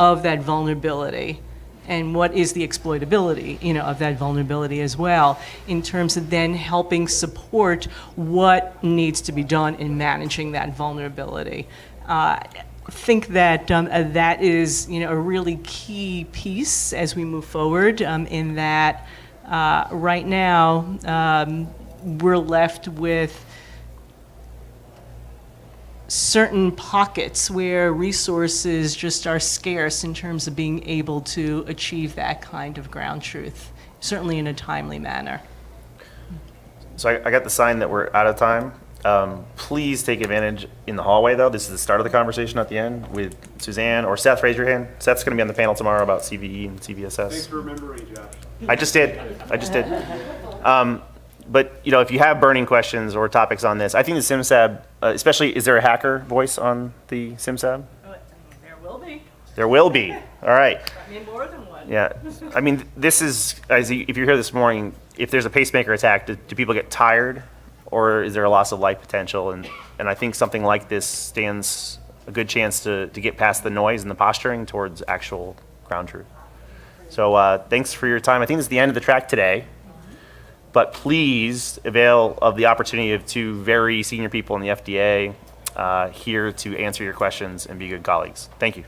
of that vulnerability and what is the exploitability, of that vulnerability as well, in terms of then helping support what needs to be done in managing that vulnerability. I think that that is, a really key piece as we move forward. In that, right now, we're left with certain pockets where resources just are scarce in terms of being able to achieve that kind of ground truth, certainly in a timely manner. So I got the sign that we're out of time. Please take advantage in the hallway, though. This is the start of the conversation at the end with Suzanne or Seth. Raise your hand. Seth's going to be on the panel tomorrow about CVE and CVSS. Thanks for remembering, Josh. I just did. But if you have burning questions or topics on this, I think the SimSab, especially, is there a hacker voice on the SimSab? There will be. There will be. All right. I mean, more than one. Yeah. I mean, this is, if you're here this morning, if there's a pacemaker attack, do people get tired, or is there a loss of life potential? And I think something like this stands a good chance to get past the noise and the posturing towards actual ground truth. So thanks for your time. I think this is the end of the track today. But please avail of the opportunity of two very senior people in the FDA here to answer your questions and be good colleagues. Thank you.